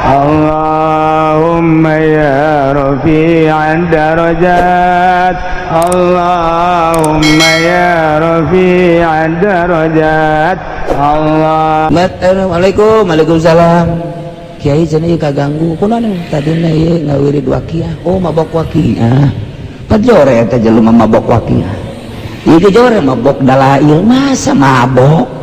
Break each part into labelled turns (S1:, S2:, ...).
S1: Allahumma ya rafi'ad darajat, Allahumma ya rafi'ad darajat. Allah.
S2: Assalamualaikum. Waalaikumsalam. Kiai cenah ieu kaganggu kunaon tadina ieu ngawirid waqiah. Oh mabok waqiah. Pajore eta jelema mabok waqiah. Ieu ge jore mabok dalail masa mabok.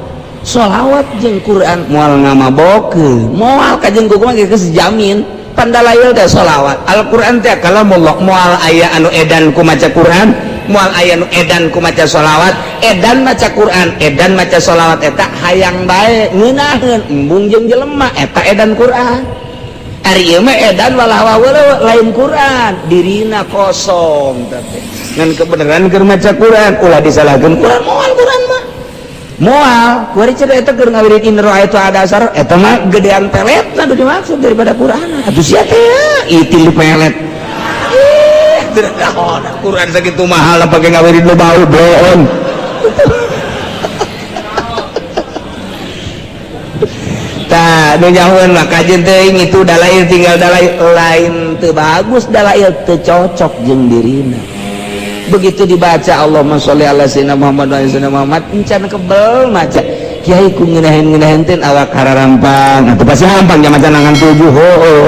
S2: Sholawat jeung Quran moal ngamabokeun. Moal ka jeung kumaha ge sejamin. Pandalail teh sholawat. Al-Qur'an teh kalamullah moal aya anu edan ku maca Quran, moal aya anu edan ku maca sholawat, edan maca Quran, edan maca sholawat eta hayang bae ngeunaheun embung jeung jelema eta edan Quran. Ari ieu mah edan walah waweuleuh lain Quran, dirina kosong teh. Ngan kebenaran keur maca Quran ulah disalahkeun Quran moal Quran mah. Moal, kuari cerita eta keur ngawirid in ra'aitu adasar eta mah gedean pelet nu dimaksud daripada Quran. Atuh sia teh itil di pelet. Quran sakitu mahal pake ngawirid nu bau boon. Tah nu nyahoeun mah kajen teuing itu dalail tinggal dalail lain teu bagus dalail teu cocok jeung dirina. Begitu dibaca Allahumma sholli ala sayyidina Muhammad wa ala sayyidina Muhammad encan kebel maca kiai ku ngeunaheun teh awak hararampang atuh pasti hampang nya maca nangan 7 heuh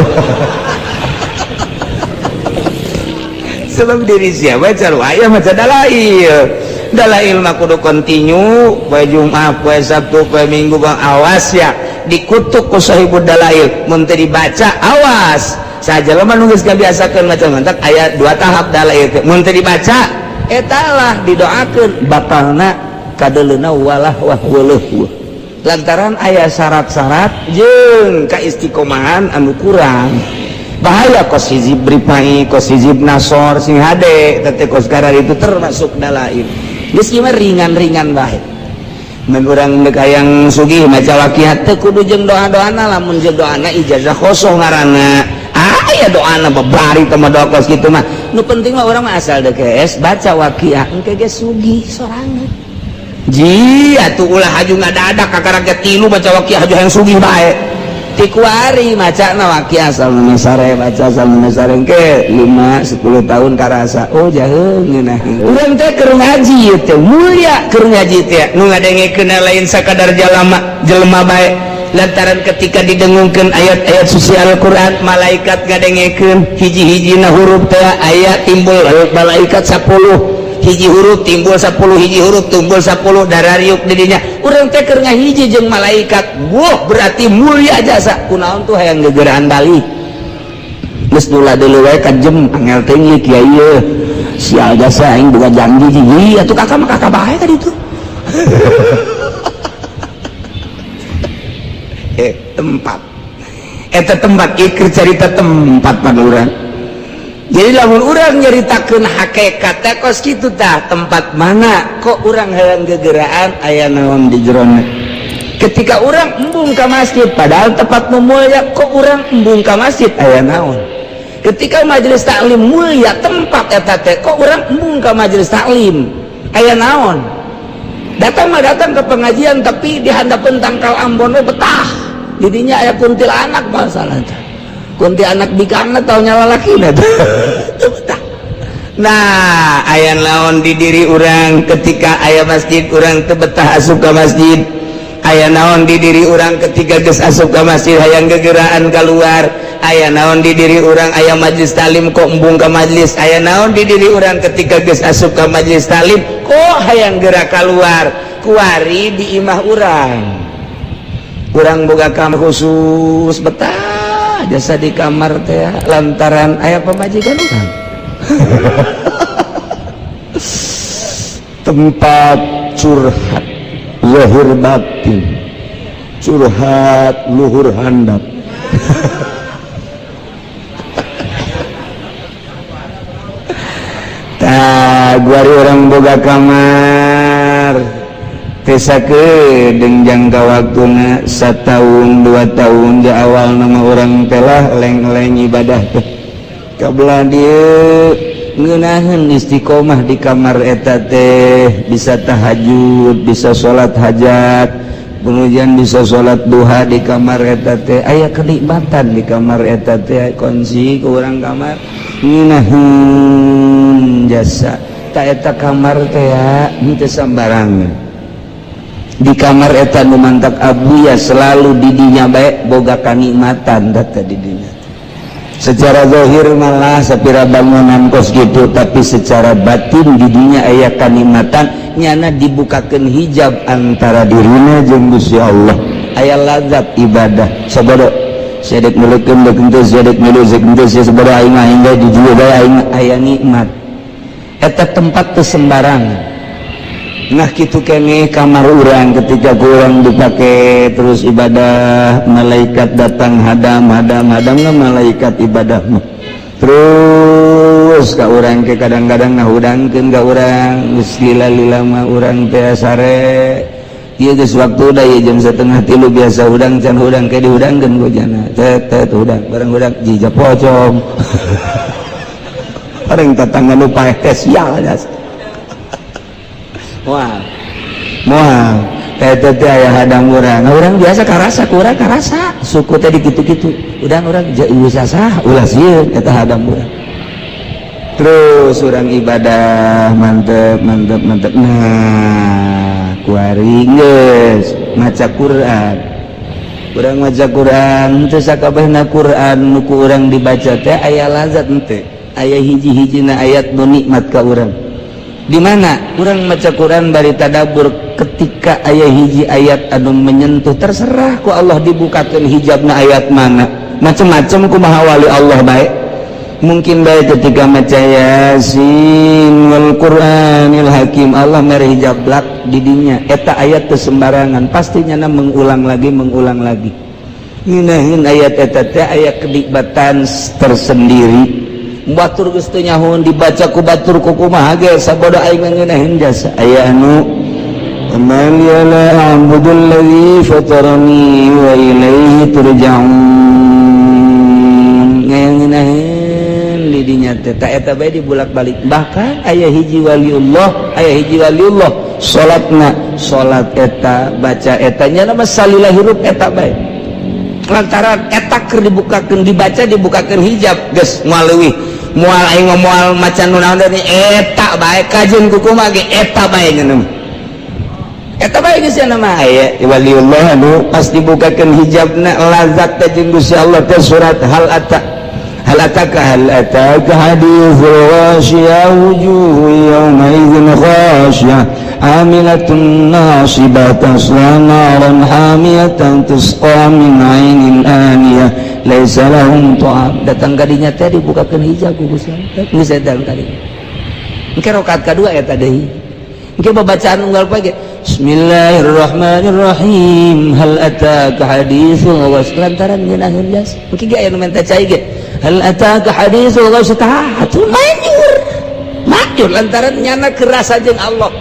S2: sebab diri siapa caru aya maca dalail mah kudu kontinu poe Jumat poe Sabtu poe Minggu bang awas ya dikutuk ku sahibud dalail mun teu dibaca awas saja lo manungis gak biasakan macam mantak ayat 2 tahap dalail itu mun teu dibaca etalah didoakeun batalna kadeleuna walah wahweuleuh lantaran aya syarat-syarat jeung kaistiqomahan anu kurang bahaya kos hizib ripai kos hizib nasor sing hade teh kos karar itu termasuk dalail geus ieu mah ringan-ringan bae mun urang deuk hayang sugih maca waqiah teh kudu jeung doa-doana lamun jeung doana ijazah kosong ngaranna aya doana babari teh doa kos kitu mah nu penting mah urang mah asal deukes baca waqiah engke ge sugih sorangan ji atuh ulah haju ngadadak kakaraget 3 baca waqiah haju hayang sugih bae ti kuari macana waqiah salna sare baca salna sare engke 5-10 tahun karasa oh jaheung ngeunaheun urang teh keur ngaji teh mulia keur ngaji teh nu ngadengekeun lain sakadar jelema bae lantaran ketika didengungkeun ayat-ayat suci Al-Quran malaikat ngadengekeun hiji-hijina huruf teh aya timbul malaikat 10 hiji huruf timbul 10 hiji huruf timbul 10 darariuk di dinya urang teh keur ngahiji jeung malaikat wah berarti mulia jasa kunaon tuh hayang gegeraan bali geus dula deuleu wae kajem angel teh kiai ieu sial jasa aing boga janji ji atuh kakak mah kakak bae tadi tuh tempat eta tempat ikir cerita tempat pada urang jadi lamun urang nyaritakeun hakikat teh kos kitu tah tempat mana kok urang hayang gegeraan aya naon di jerona ketika urang embung ka masjid padahal tempat nu mulia kok urang embung ka masjid aya naon ketika majelis taklim mulia tempat eta teh kok urang embung ka majelis taklim aya naon datang ke pengajian tapi di handapeun tangkal Ambon we betah didinya aya kuntilanak masalah kuntilanak bikana taunya lalakina betah nah aya naon di diri urang ketika aya masjid urang teu betah asup ka masjid aya naon di diri urang ketika geus asup ka masjid hayang gegeraan keluar aya naon di diri urang aya majelis talim kok embung ka majelis aya naon di diri urang ketika geus asup ka majelis talim kok hayang gerak keluar kuari di imah urang urang boga kamar khusus betah jasa di kamar teh lantaran aya pamajikan urang tempat curhat zahir batin curhat luhur handap tah guari orang boga kamar tesakeun jangka waktuna 1 tahun 2 tahun di awal nama orang telah leng-leng ibadah teh kabelah dieu ngeunaheun istiqomah di kamar eta teh bisa tahajud bisa salat hajat pengujian bisa sholat duha di kamar eta teh aya kenikmatan di kamar eta teh kunci ke urang kamar nginahun jasa tak eta kamar teh ya henteu sambarangan di kamar eta nu mantak abu ya selalu didinya baik boga kanikmatan data didinya secara zahir malah sapira bangunan kos gitu tapi secara batin didinya aya kanikmatan nyana dibukakeun hijab antara dirina jeung Gusti Allah aya lazat ibadah sabada sedek nuleukeun deuk teu sedek nuleukeun teu sabada aing aing di dieu bae aing aya nikmat eta tempat teu sembarangan. Nah gitu kene kamar urang ketika kurang dipakai terus ibadah malaikat datang hadam malaikat ibadah terus ka urang ke kadang-kadang ngahudangkeun ka urang geus lila mah urang teh sare ieu geus waktu da ieu jam 2:30 biasa hudang can hudang ke dihudangkeun ku jana tet hudang bareng hudang jija pocong bareng tatangga nu paeh sial jas mual eta teh aya hadang urang urang biasa karasa ku urang karasa suku teh dikitu-kitu udang urang ulah sah ulah sieun eta hadang urang terus urang ibadah mantep nah kuari geus maca Quran urang maca Quran teu sakabehna Quran nu ku urang dibaca teh aya lazat henteu aya hiji-hijina ayat nu nikmat ka urang di mana kurang maca Quran bari tadabbur ketika aya hiji ayat anu menyentuh terserah ku Allah dibukakeun hijabna ayat mana macam-macam kumaha wali Allah bae mungkin bae ketika maca Yasin wal Qur'anil Hakim Allah mere hijab blak di dinya eta ayat teu sembarangan pastinya mengulang lagi nginahin ayat eta teh aya kenikmatan tersendiri batur geus teu nyahun dibaca ku batur ku kumaha ge sabada aing ngeunaheun jasa aya anu amal ya la a'budul ladzi fatarani wa ilaihi turja'un ngeunaheun di dinya teh ta eta bae dibulak-balik bahkan aya hiji waliullah salat eta baca eta nya mah salila hirup eta bae lantaran eta keur dibukakeun hijab geus moal leuwih moal aing moal macan nu naon teh eta bae kajeun kumaha ge eta bae ngeuneuh eta bae geus cenah mah aya waliullah anu pas dibukakeun hijabna lazat teh jeung Gusti Allah teh surat hal ataka haditsul ghasyiyah wujuhun yawma idzin khasyiyah amilatun nasibah tasla naran hamiyatan tusqa min 'ainin aniyah laisa lahum ta'am datang kadinya teh dibukakeun hijab ku Gusti Allah geus datang kadinya engke rakaat kadua eta deui engke babacaan unggal pagi bismillahirrahmanirrahim hal ataka haditsul ghasyiyah lantaran ngeunaheun jas engke ge aya nu menta cai ge hal ataka haditsul ghasyiyah majur lantaran nyana kerasa jeung Allah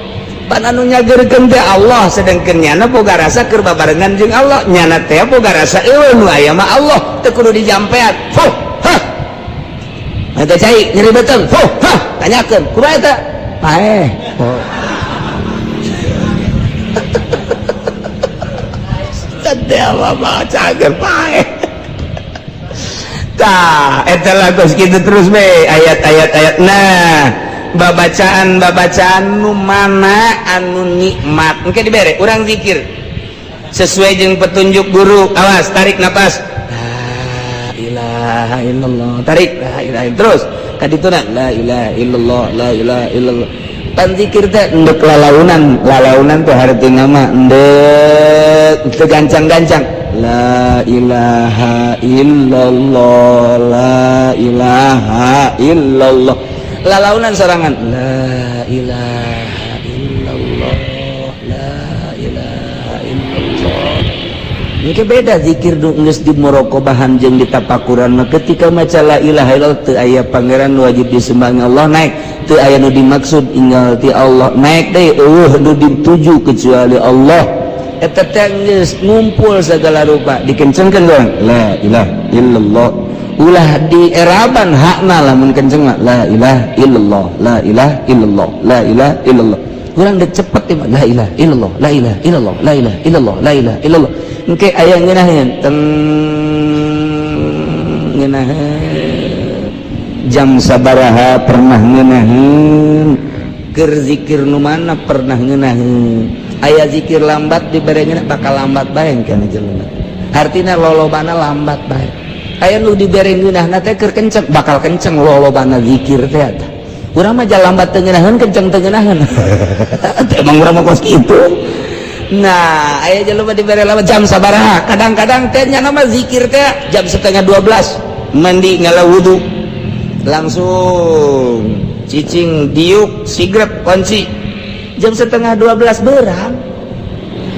S2: pan anu nyageurkeun teh Allah sedengkeun nyana boga rasa keur babarengan jeung Allah nyana teh boga rasa eueuh nu aya mah Allah teu kudu dijampean fuh hah eta cai nyeri beuteung fuh hah tanyakeun kumaha eta paeh teh apa baca keur paeh tah eta lagos kitu terus be ayat-ayat nah babacaan nu mana anu nikmat engke dibere urang zikir sesuai jeung petunjuk guru awas tarik napas la ilaha illallah tarik la ilaha terus kadituna la ilaha illallah la ilaha illallah pan zikir teh endek lalaunan teh hartina mah endek teu gancang-gancang la ilaha illallah la ilaha illallah lalaunan sorangan la ilaha illallah la ilaha illallah ini beda zikir geus dimuraqabahan jeung ditapakuran mah ketika maca la ilaha illallah teu aya pangeran wajib disembah Allah naik teu aya nu dimaksud inggal ti Allah naik deui nu dituju kecuali Allah eta teh geus ngumpul sagala rupa dikencengkeun urang la ilaha illallah ulah di eraban hakna lamun kenceng la ilaha illallah la ilaha illallah la ilaha illallah kurang dek cepet ya la ilaha illallah la ilaha illallah la ilaha illallah la ilaha illallah engke aya ngeunaheun teng ngeunaheun jam sabaraha pernah ngeunaheun keur zikir nu mana pernah ngeunaheun aya zikir lambat diberengeuna bakal lambat bae kana jelema artina lolobana lambat bae aya nu dibere ngeunahna teh keur kenceng bakal kenceng lolobana zikir teh eta urang mah lambat teu ngeunaheun kenceng teu ngeunaheun emang urang mah kos kitu. Nah aya jelema dibere lambat jam sabaraha kadang-kadang teh nya mah zikir teh jam 11:30 mandi ngala wudu langsung cicing diuk sigrep kunci jam 11:30 berang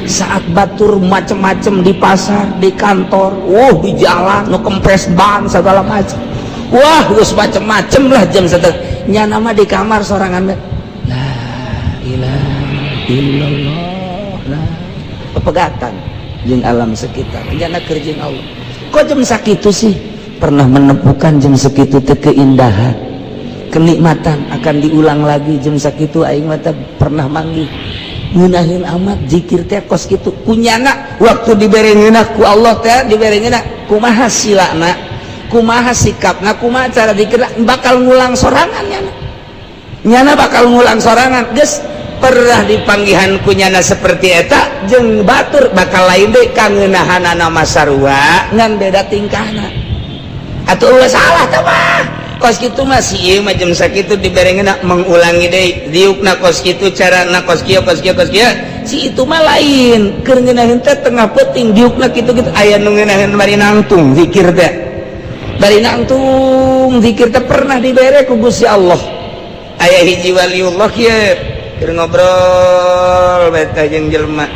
S2: saat batur macem-macem di pasar di kantor di jalan nu kempes ban segala macam geus macem-macem lah jam 1 nya nama di kamar sorangan la ilaha illallah la pepegatan jeung alam sekitar nyana keur jeung Allah kok jam sakitu sih pernah menemukan jam sekitu teh keindahan kenikmatan akan diulang lagi jam sakitu aing mah pernah manggih ngeunaheun amat zikir teh kos kitu kunyana waktu dibere ngeunah ku Allah teh dibere ngeunah kumaha silana kumaha sikapna kumaha cara zikirna bakal ngulang sorangan nyana bakal ngulang sorangan geus pernah dipanggihan kunyana seperti eta jeung batur bakal lain deui ka ngeunahanana masarua ngan beda tingkahna atuh ulah salah teh mah kos kitu mah si ieu mah jam sakitu diberengeuna mengulangi deui diukna kos kitu carana kos kieu si itu mah lain keur ngeunaheun teh tengah peuting diukna kitu-kitu aya nu ngeunaheun bari nangtung zikir teh bari nangtung zikir teh pernah dibere ku Gusti Allah aya hiji waliullah kieu keur ngobrol beta jeung jelema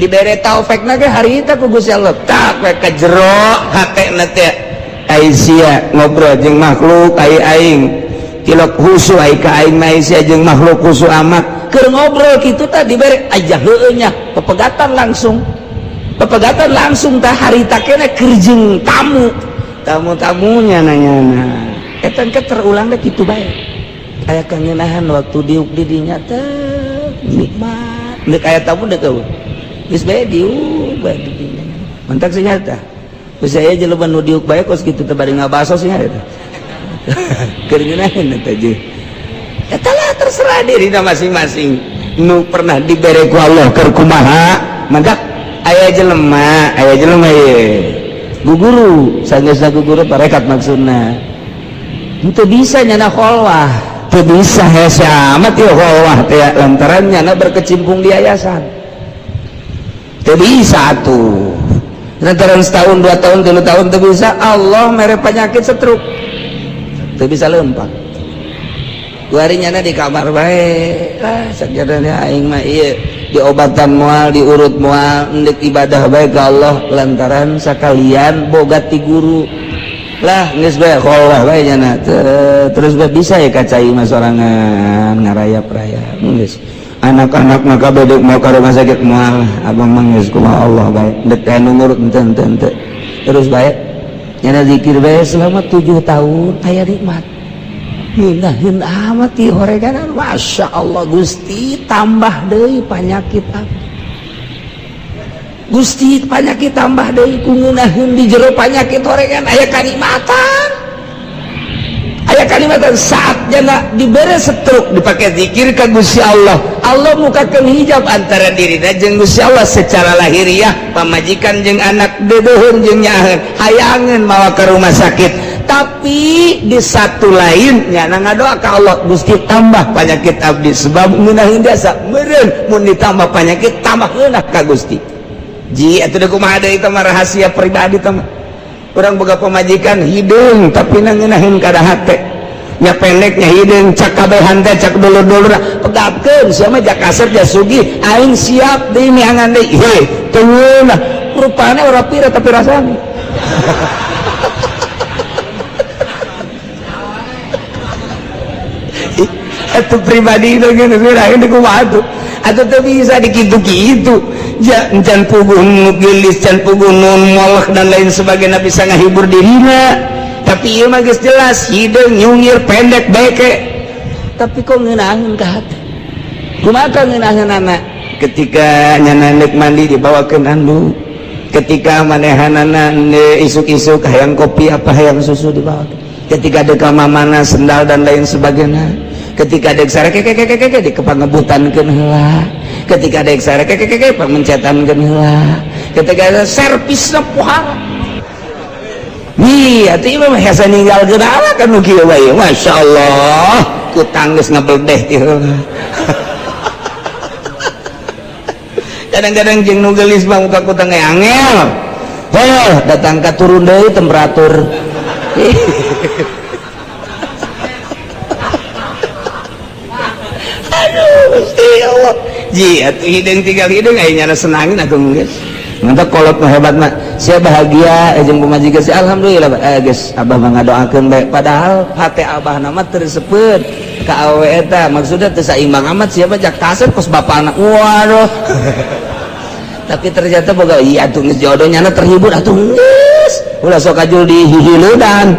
S2: dibere taufekna ge harita ku Gusti Allah tak we ka jero hatena teh Aisyah ngobrol jeung makhluk aing tilok husu ai ka aing Aisyah jeung makhluk husu amat keur ngobrol kitu tah dibere aja heueuh nya pepegatan langsung tah harita keneh keur jeung tamu-tamunya nanyana eta ke terulang teh kitu bae aya kangeunahan waktu diuk di dinya teh nikmat deuk aya tamu deuk eueuh geus bae diuk bae di dinya mentak senyata saya jelema nu diuk bae kos kitu teh bari ngabaso sia eta keur ngeunaheun eta je eta lah terserah dirina masing-masing nu pernah dibere ku Allah keur kumaha mangga aya jelema ieu guguru sageusna guguru parekat maksudna henteu bisa nyana kholwah teu bisa hese amat ieu kholwah teh lantaran nyana berkecimpung di yayasan teu bisa atuh lantaran setahun 2 tahun 3 tahun teu bisa Allah mere penyakit stroke teu bisa leumpang kuarinyana di kamar bae sakjadana aing mah ieu diobatan moal diurut moal endek ibadah bae ka Allah lantaran sakalian boga ti guru lah geus bae kholwah bae nyana terus bae bisa ya kacai mah sorangan ngarayap-rayap geus anak-anak maka bedek mau ke rumah sakit moal abang mangis kumaha Allah baik dek aya nu ngurut ente terus baik nyana zikir bae selama 7 tahun aya nikmat ngeunaheun amat ti horeganan Masya Allah Gusti tambah deui panyakit abdi Gusti panyakit tambah deui ku ngeunaheun di jero panyakit horegan aya kanikmatan saat jana dibere stroke dipake zikir ka Gusti Allah Allah mukakeun hijab antara dirina jeung Gusti Allah secara lahiriah pamajikan jeung anak dedeuheun jeung nyaheun hayangeun mawa ke rumah sakit tapi di satu lain nyana ngadoa ka Allah Gusti tambah penyakit abdi sebab ngeunaheun dasa meureun mun ditambah penyakit tambah eunah ka Gusti ji atuh deuk kumaha deui teh rahasia pribadi teh urang boga pamajikan hideung tapi ngeunaheun kada hate nya pendeknya hideung cak kabehan teh cak dulur-dulur pegapkeun sia mah jak kasep jak sugih aing siap deui miangan deui heuh teu ngeunah rupana ora pira tapi rasana itu pribadi itu gitu aing teh kumaha tuh atuh teu bisa dikitu-kitu can puguh gelis can puguh nun moleh dan lain sebagainya bisa ngahibur dirina tapi ieu mah geus jelas hideung nyungir pendek beke tapi kok ngeunaheun ka hate kumaha ngeunaheun anak ketika nyana neuk mandi dibawakeun anduk, ketika manehanana isuk-isuk hayang kopi apa hayang susu dibawakeun, ketika dek mamana sendal dan lain sebagainya, ketika dek sare keke dikepangebutankeun heula, ketika dek sare keke pamencetankeun heula, ketika servisna pohara iya itu mah hasa ninggal geura kan nu kieu bae masyaallah ku tanggeus ngabeldeh ti heula. Kadang-kadang jeung nu geulis mah muka ku teh angel. Datang ka turun deui temperatur. Aduh, Gusti Allah. Ji atuh hideung tinggal hideung aya nyana senangin aku geus. Mantap kolot mah hebat mah. Sia bahagia jeung pamajikan si alhamdulillah geus abah mah ngadoakeun bae padahal hate abah nama teu reseupeun ka awewe eta maksudna teu saimbang amat siapa jak tasep kos bapana. Waduh. Tapi ternyata boga iya atuh geus jodohnya terhibur atuh geus ulah sok ajul dihihileudan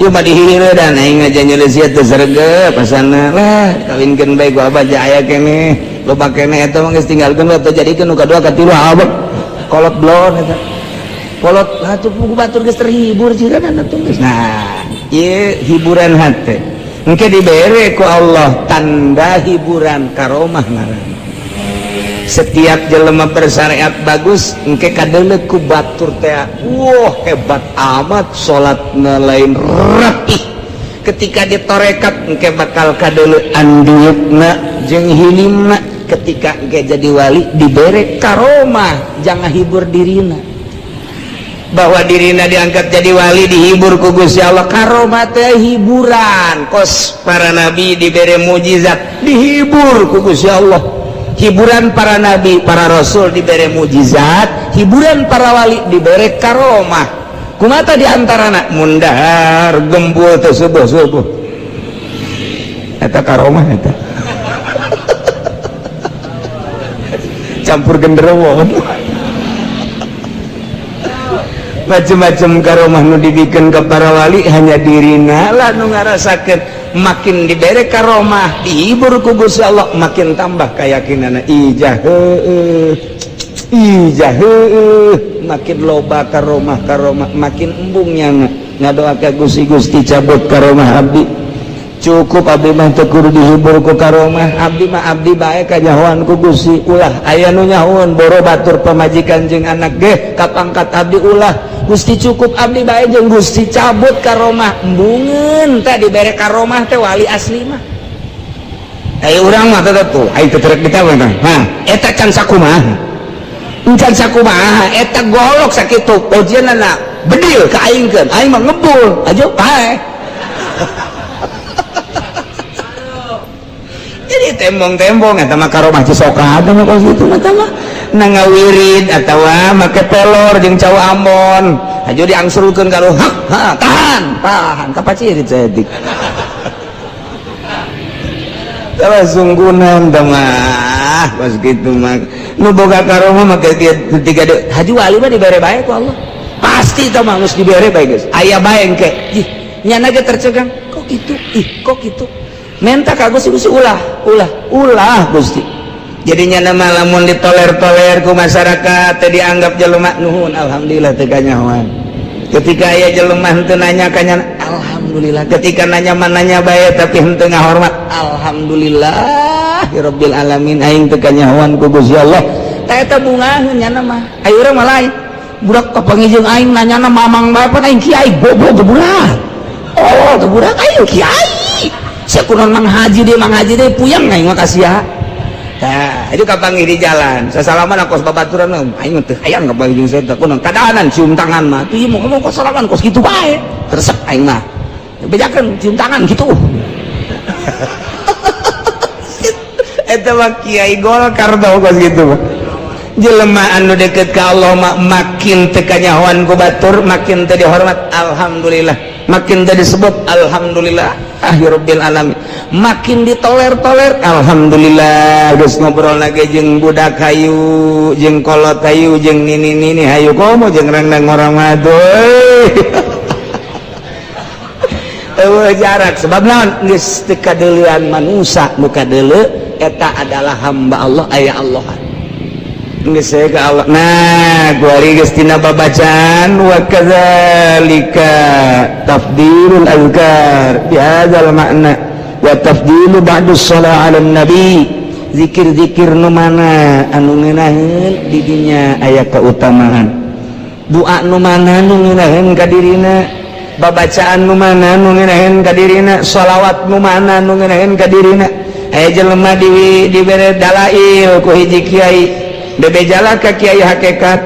S2: ieu mah dihihileudan aing aja nyeuleus ieu teu sregep pasana lah kawinkeun bae ku abah ja aya keneh loba keneh eta mah geus tinggalkeun we teu jadikeun nu kadua katilu abah kolot blon eta kolot atuh buku batur geus terhibur jieunan atuh geus nah ieu hiburan hate engke dibere ku Allah tanda hiburan karomah ngaranna. Setiap jelema bersyariat bagus engke kadeuleuk ku batur teh wah hebat amat salatna lain rapih ketika ditorekat engke bakal kadeuleuk andiutna jeung hilimna ketika engke jadi wali dibere karomah jangan hibur dirina bahwa dirina diangkat jadi wali dihibur ku Gusti Allah karomah teh hiburan kos para nabi dibere mujizat dihibur ku Gusti Allah hiburan para nabi, para rasul diberi mujizat, hiburan para wali diberi karomah. Kumata diantarana mundar gembul teh subuh-subuh. Eta karomah eta. Campur genderuwo. Macam-macam karomah nu dibikeun ka para wali hanya dirina lah nu ngarasakeun. Makin diberi karomah dihibur ku Gusti Allah makin tambah keyakinanna ijah makin loba karomah makin embungnya ngadoakeun Gusti cabut karomah abdi cukup abdi mah teu kudu dihibur ku karomah abdi mah abdi bae kanyahoan ku Gusti ulah aya nu nyahoan boro batur pamajikan jeung anak ge kapangkat abdi ulah Gusti cukup abdi bae jeung Gusti cabut karomah embungeun teh dibere karomah teh wali asli mah aya urang mah teh tuh ai teu terek ditawa tah ha eta can sakumaha encan sakumaha eta golok sakitu ojeunna bedil ka aingkeun aing mah ngebul ajo bae jadi tembong-tembong eta mah karomah cisoka mah kos kitu mah tah mah nangawirid atawa make pelor jeung cau Ambon aja diangsurkeun ka ruhak tahan kapacirit saeutik tara sunggunan tah mah kos kitu mah nu boga karomah mah ketika haji wali mah dibere bae ku Allah pasti tah mah geus dibere bae geus aya bae engke nyana ge tercegang kok kitu kok kitu menta ka Gusti ulah Gusti jadinya nama lamun ditoler-toler ku masyarakat teh dianggap jelema nuhun alhamdulillah teu kanyahoan ketika aya jelema henteu nanya kanya alhamdulillah ketika nanya mananya bae tapi henteu ngahormat alhamdulillah rabbil alamin aing teu kanyahoan ku Gusti Allah teh eta bungaheun nya mah aya urang mah lain budak kapangijieun aing nanyana mamang bae pan aing kiai goblok teu budak oh teu budak aing kiai sakunaon mang haji deh puyang aing mah kasia tah itu kapanggih di jalan sasalaman kos babaturan aing teh hayang kapanggih jeung saya teh kunaon kadaanan cium tangan mah tuh ieu mah kos salaman kos kitu bae resep aing mah bejakeun cium tangan kitu eta mah kiai Golkar tah kos kitu mah jelema anu deket ka Allah mah makin teu kanyahoan ku batur makin teu dihormat alhamdulillah makin teu disebut alhamdulillah rabbil alamin makin ditoler-toler alhamdulillah geus ngobrol lagi jeung budak hayu jeung kolot hayu jeung nini hayu komo jeung rendang orang madoy jarak sebab naon geus teu kadeulean manusa nu kadeuleu eta adalah hamba Allah aya Allahan geus ka Allah. Nah kuari geus tina babacaan wa kadzalika tafdilul azkar bihadzal makna wa tafdilu ba'dus shalah 'alan nabi zikir-zikir nu mana anu ngeunaheun di dinya aya kautamaan, doa nu mana nu ngeunaheun ka dirina, babacaan nu mana nu ngeunaheun ka dirina, shalawat nu mana nu ngeunaheun ka dirina. Aya jelema dibere dalail ku hiji kiai bebejala ka kiai hakikat,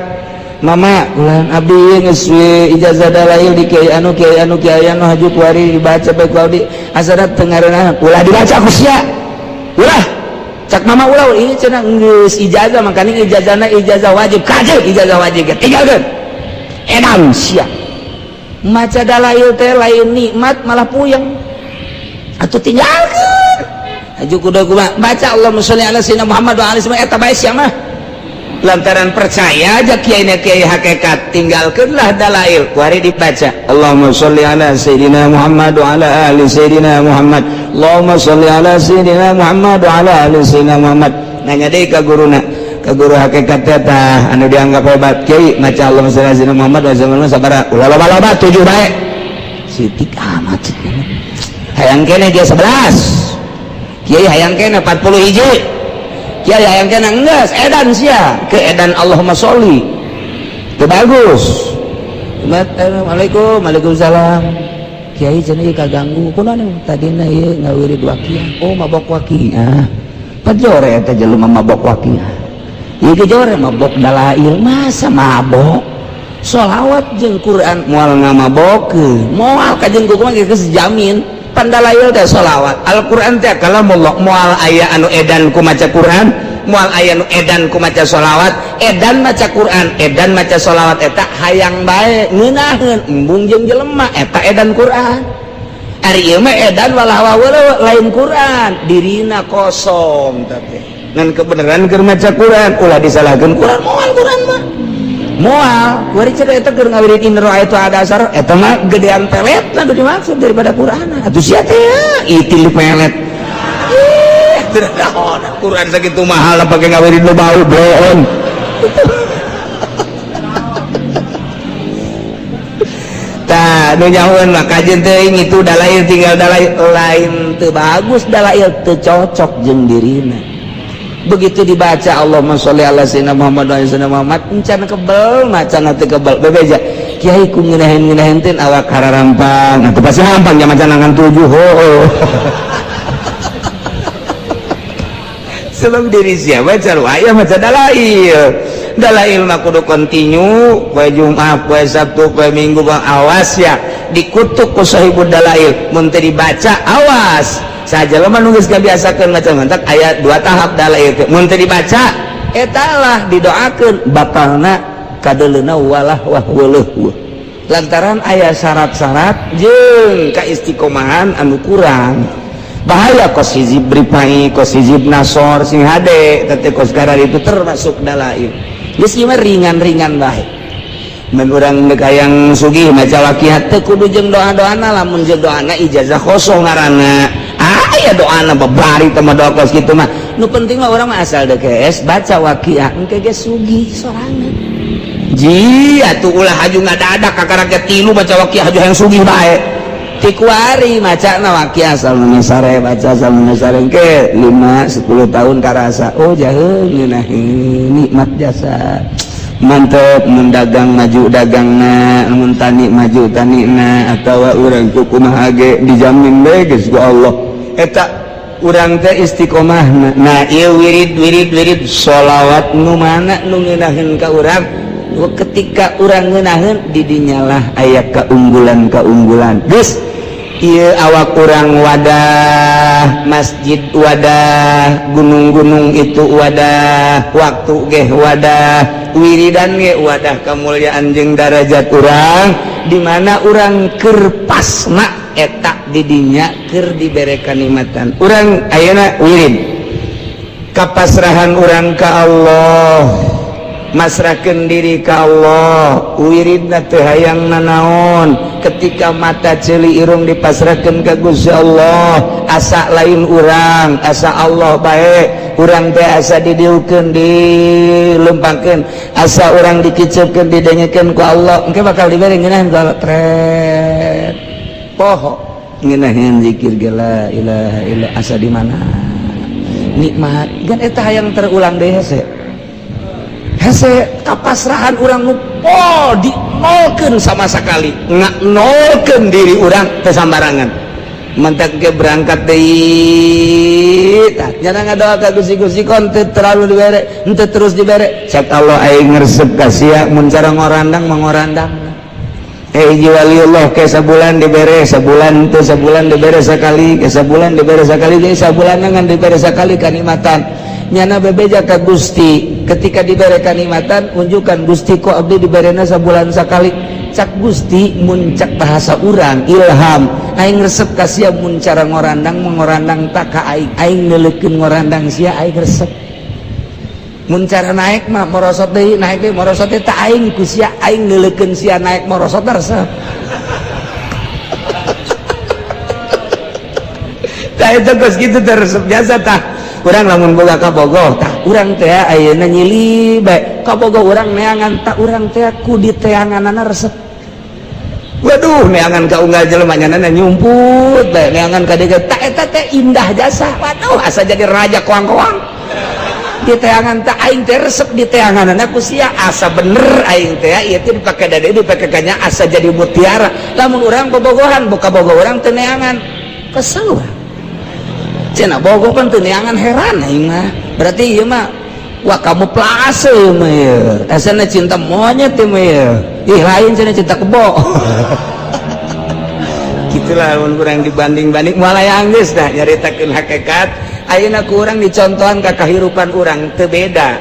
S2: mama ulah abdi geus ijazah dalail di kiai anu haju kuari dibaca bae ku abdi asarat teu ngareunah ulah dibaca ku sia ulah cak mama ulah ieu cenah geus ijazah makana ijazahna ijazah wajib kajeu ijazah wajib tinggalkeun edan sia maca dalail teh lain nikmat malah puyeng atuh tinggalkeun haju kudu kumaha baca Allahumma sholli ala sayyidina Muhammad wa ali sayyidina eta bae sia mah lantaran percaya aja kiai hakikat tinggalkanlah dalail kuari dibaca Allahumma sholli ala sayyidina Muhammad wa ala ali sayyidina Muhammad Allahumma sholli ala sayyidina Muhammad wa ala ali sayyidina Muhammad. Nanya deui ka guruna, ka guru hakikat teh anu dianggap hebat kiai maca Allahumma sholli ala sayyidina Muhammad wa ala sabara ulah loba 7 bae sitik amat hayang kene dia 11 kiai hayang kene 40 hiji kiai hayang kena enggeus edan sia ke edan Allahumma sholli teu bagus. Assalamualaikum waalaikumsalam kiai cenah kaganggu kunaon tadina ieu ngawirid waqiah oh mabok waqiah pajore eta jelema mabok waqiah ieu ge jore mabok dalail masa mabok sholawat jeung Quran moal ngamabokeun moal ka jeung kumaha geus jamin pandalail teh sholawat Al-Quran teh kalamullah moal aya anu edan ku maca Quran moal aya anu edan ku maca sholawat edan maca Quran edan maca sholawat eta hayang bae ngeunaheun embung jeung jelema eta edan Quran ari ieu mah edan walah waweuleuh lain Quran dirina kosong teh ngan kebenaran keur maca Quran ulah disalahkeun Quran moal Quran mah moal kuari cenah eta keur ngawirid inro itu ada asar eta mah gedean peletna nu dimaksud daripada Quran atuh sia teh itil pelet teu naon Quran sakitu mahal pake ngawirid nu bau bohong tah nu nyahoeun mah kajeun teuing itu dalail tinggal dalail lain teu bagus dalail teu cocok jeung dirina. Begitu dibaca Allahumma sholli ala sayyidina Muhammad wa sayyidina Muhammad encan kebel macan teu kebel bebeja kiai ku ngeunaheun teh awak hararampang atuh pasti hampang nya macan nangan 7 sebab diri siapa cara aya maca dalail mah kudu kontinu poe Jumat poe Sabtu poe Minggu bang awas ya dikutuk ku sahibud dalail mun teu dibaca awas saja lemah nulis kebiasakan macam mantak ayat 2 tahap dalail mun teu dibaca etalah didoakeun batalna kadeleuna walah wahweuleuh lantaran aya syarat-syarat jeung kaistiqomahan anu kurang bahaya kos hizib ripai kos hizib nasor sing hade teh kos karar itu termasuk dalail geus ieu mah ringan-ringan bae mun urang geus hayang sugih maca waqiah teh kudu jeung doa-doana lamun jeung doana ijazah kosong ngaranna aya doana babari teh mah doa kos kitu mah nu penting mah urang mah asal deukes baca waqiah engke ge sugih sorangan ji atuh ulah haju ngadadak kakaraget 3 baca waqiah haju hayang sugih bae ti kuari macana waqiah salna sare baca salna sare engke 5-10 tahun karasa oh jaheung ngeunaheun nikmat jasa mantep mendagang maju dagangna mun tani maju tanina atawa urang kumaha ge dijamin bae geus ku Allah eta urang teh istiqomah nah ieu wirid sholawat nu mana nu ngeunaheun ka urang ketika urang ngeunaheun di dinyalah aya keunggulan geus ieu awak urang wadah masjid wadah gunung-gunung itu wadah waktu ge wadah wiridan ge wadah kamulyaan jeung darajat urang di mana urang keur pasna eta di dinya keur dibere kanikmatan urang ayeuna wirid kapasrahan urang ka Allah masrahkeun diri ka Allah wiridna teu hayang nanaon ketika mata ceuli irung dipasrahkeun ka Gusti Allah asa lain urang asa Allah bae urang teh asa didieukeun dilempangkeun asa urang dikiceupkeun didengekeun ku Allah engke bakal dibere ngeunaheun ku Allah tret poho ngeunaheun zikir ge la ilaha illallah asa di mana nikmat kan eta hayang terulang deui hese kapasrahan urang nu di nolkeun sama sakali nolkeun diri urang teu sambarangan mentek ke berangkat deui tah nya ngadoa ka Gusti kon teu terlalu dibere henteu terus dibere cek Allah aing ngresep ka sia mun cara ngorandang mangorandang hiji waliullah ke sabulan dibere sabulan teu sabulan dibere sakali ke sabulan dibere sakali ge sabulan ngan dibere sakali kanikmatan nyana bebeja ka Gusti ketika dibere kanikmatan unjukkan Gusti kok abdi diberena sabulan sakali cak Gusti mun cak bahasa urang ilham aing resep ka sia mun cara ngorandang mangorandang tak ka aing neuleukeun ngorandang sia aing resep mun cara naik mah morosot deui naik deui morosot teh tak aing ku sia aing neuleukeun sia naik morosot resep tah eta geus kitu teh resep jasa tah urang lamun boga ka Bogor tah urang teh ayeuna nyili bae ka Bogor urang neangan tah urang teh ku diteanganana resep waduh neangan ka unggal jelema nyanana nyumput bae neangan ka dieu tah eta teh indah jasa waduh asa jadi raja koang-koang diteangan teh aing teh resep diteanganana ku sia asa bener aing teh ieu teh dipake dade dipake kanya asa jadi mutiara lamun urang bobogohan boga Bogor urang teu neangan kesel urang cenah Bogor kan teu neangan heran aing mah berarti ieu mah wah kamu plase mah ieu asana cinta monyet teh mah ieu ih lain cenah cinta kebo gitulah mun urang dibanding-banding malayang geus dah nyaritakeun hakikat ayeuna ku urang dicontohan ka kahirupan urang teu beda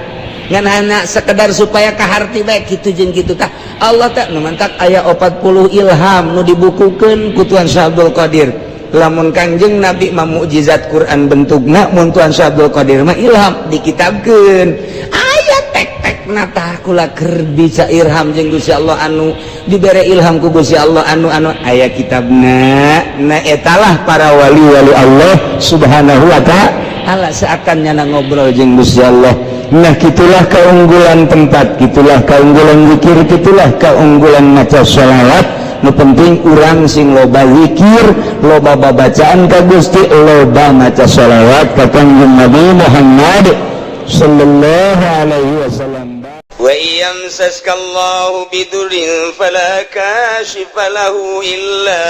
S2: ngan hanya sekedar supaya kaharti bae kitu jeung kitu tah Allah teh nu mantak aya 40 ilham nu dibukukeun ku Tuan Syah Abdul Qadir lamun Kangjeng Nabi mah mukjizat Quran bentukna mun Tuan Syah Abdul Qadir mah ilham dikitabkeun aya tek-tekna tah kula keur bisa ilham jeung Gusti Allah anu dibere ilham ku Gusti Allah anu aya kitabna na etalah para wali-wali Allah subhanahu wa ta'ala seakan nyana ngobrol jeung Gusti Allah nah gitulah keunggulan tempat gitulah keunggulan zikir gitulah keunggulan maca sholawat nu penting urang sing loba zikir loba babacaan ka Gusti loba maca sholawat ka Kanjeng Nabi Muhammad sallallahu alaihi wasallam wa yamsaskallahu bidurrin fala kashifa lahu illa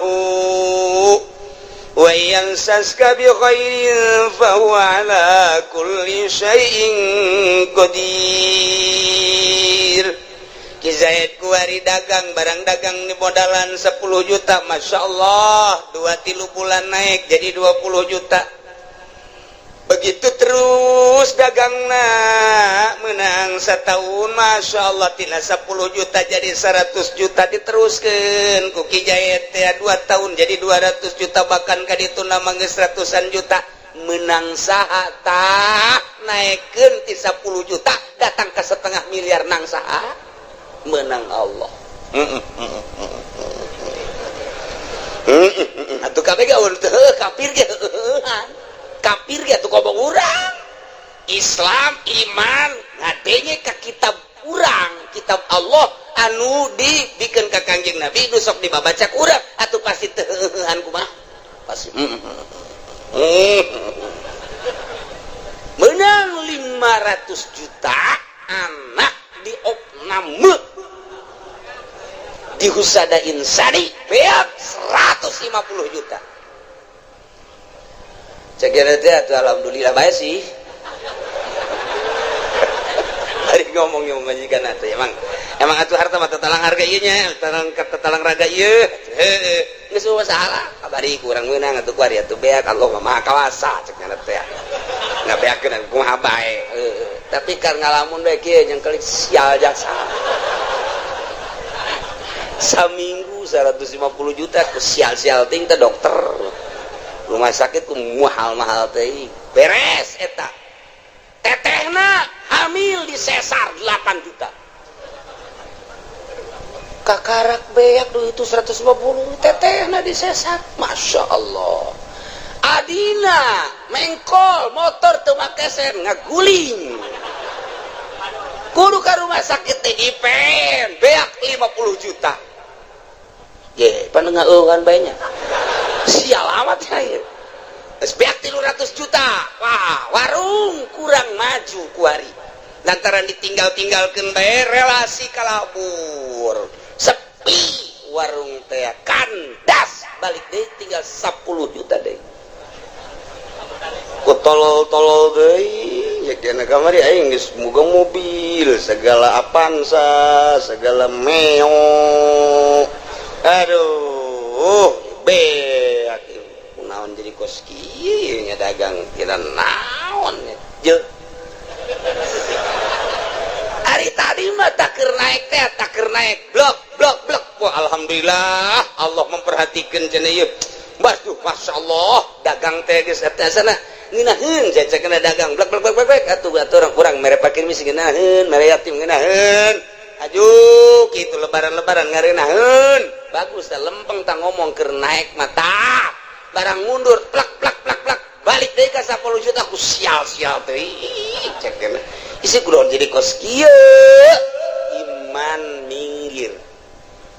S2: hu wa yamsaska bi khairin fa huwa ala kulli syai'in qadir Ki Zaid kuari dagang barang dagang di modalan 10 juta Masya Allah 2-3 bulan naik jadi 20 juta begitu terus dagangna menang setahun Masya Allah tina 10 juta jadi 100 juta diteruskan ku Ki Zaid ya 2 tahun jadi 200 juta bahkan kadituna manggeus ratusan juta menang saha tah naikkeun ti 10 juta datang ke setengah miliar nang saha menang Allah atuh kabeh gaul teu kafir ge kafir ge atuh kobong urang Islam iman ngadenge ka kitab urang kitab Allah anu dibikeun ka Kangjeng Nabi nu sok dibabaca ku urang atuh pasti teu heuhan kumaha pasti menang 500 juta anak di opname dihusada insani beak 150 juta cekira teh atuh alhamdulillah bae sih hari ngomongnya majikan atuh emang atuh harta mah tatalang harga ieu nya tatalang raga ieu geus salah kabari kurang meunang atuh kuari atuh beak Allah mah maha kawasa cek nya teh ngabeakeun kumaha bae tapi kan ngalamun bae kieu jeung kelik sial jasa saminggu 150 juta ku sial-sial ting teh dokter rumah sakit ku mahal-mahal teh beres eta tetehna Kamil disesar 8 juta. Kakarak beak duit itu 150 tetehna disesar. Masya Allah. Adina mengkol motor teu make sen ngaguling. Kudu ka rumah sakit teh dipen beak 50 juta. Ye, panengeueuhan bae nya. Sial amat ya. Beak 300 juta. Wah, warung kurang maju kuari. Lantaran ditinggal-tinggalkeun bae relasi kalabur. Sepi warung teh kandas balik deui tinggal 10 juta deui. Ku tolol-tolol deui ya kana kamari aing geus muga mobil, segala Avanza, segala Meo. Aduh, beak naon jadi kos kieu nya dagang kira naon je. Hari tadi mah takeur naik teh takeur naik blok. Wah alhamdulillah Allah memperhatikan cenah ieu. Waduh masyaallah dagang teh geus eta sana ngeunaheun cecekna dagang blok atuh urang mere pakir misi ngeunaheun mere yatim ngeunaheun. Aju kitu lebaran-lebaran ngareunaheun. Bagus dah lempeng tang ngomong keur naik mata. Barang mundur plak balik deui ka 10 juta ku sial-sial teh cek kana isi kudu jadi kos kieu iman minggir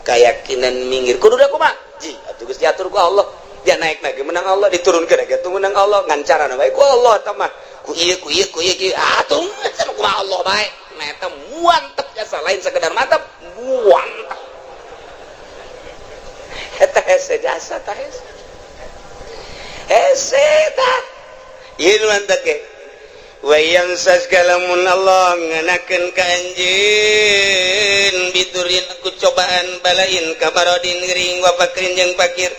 S2: keyakinan minggir kudu da kumaha ji atuh geus diatur ku Allah dia naik lagi menang Allah diturunkeun lagi tuh menang Allah ngancarana bae ku Allah tah mah ku ieu atuh kumaha Allah bae nah eta muantep jasa lain sekedar mantep muantep eta hese jasa tah heseta ieu mantep ke wayang saskalamun Allah nganakeun ka anjeun biturin aku cobaan balain kabarodin gering wa fakrin jeung fakir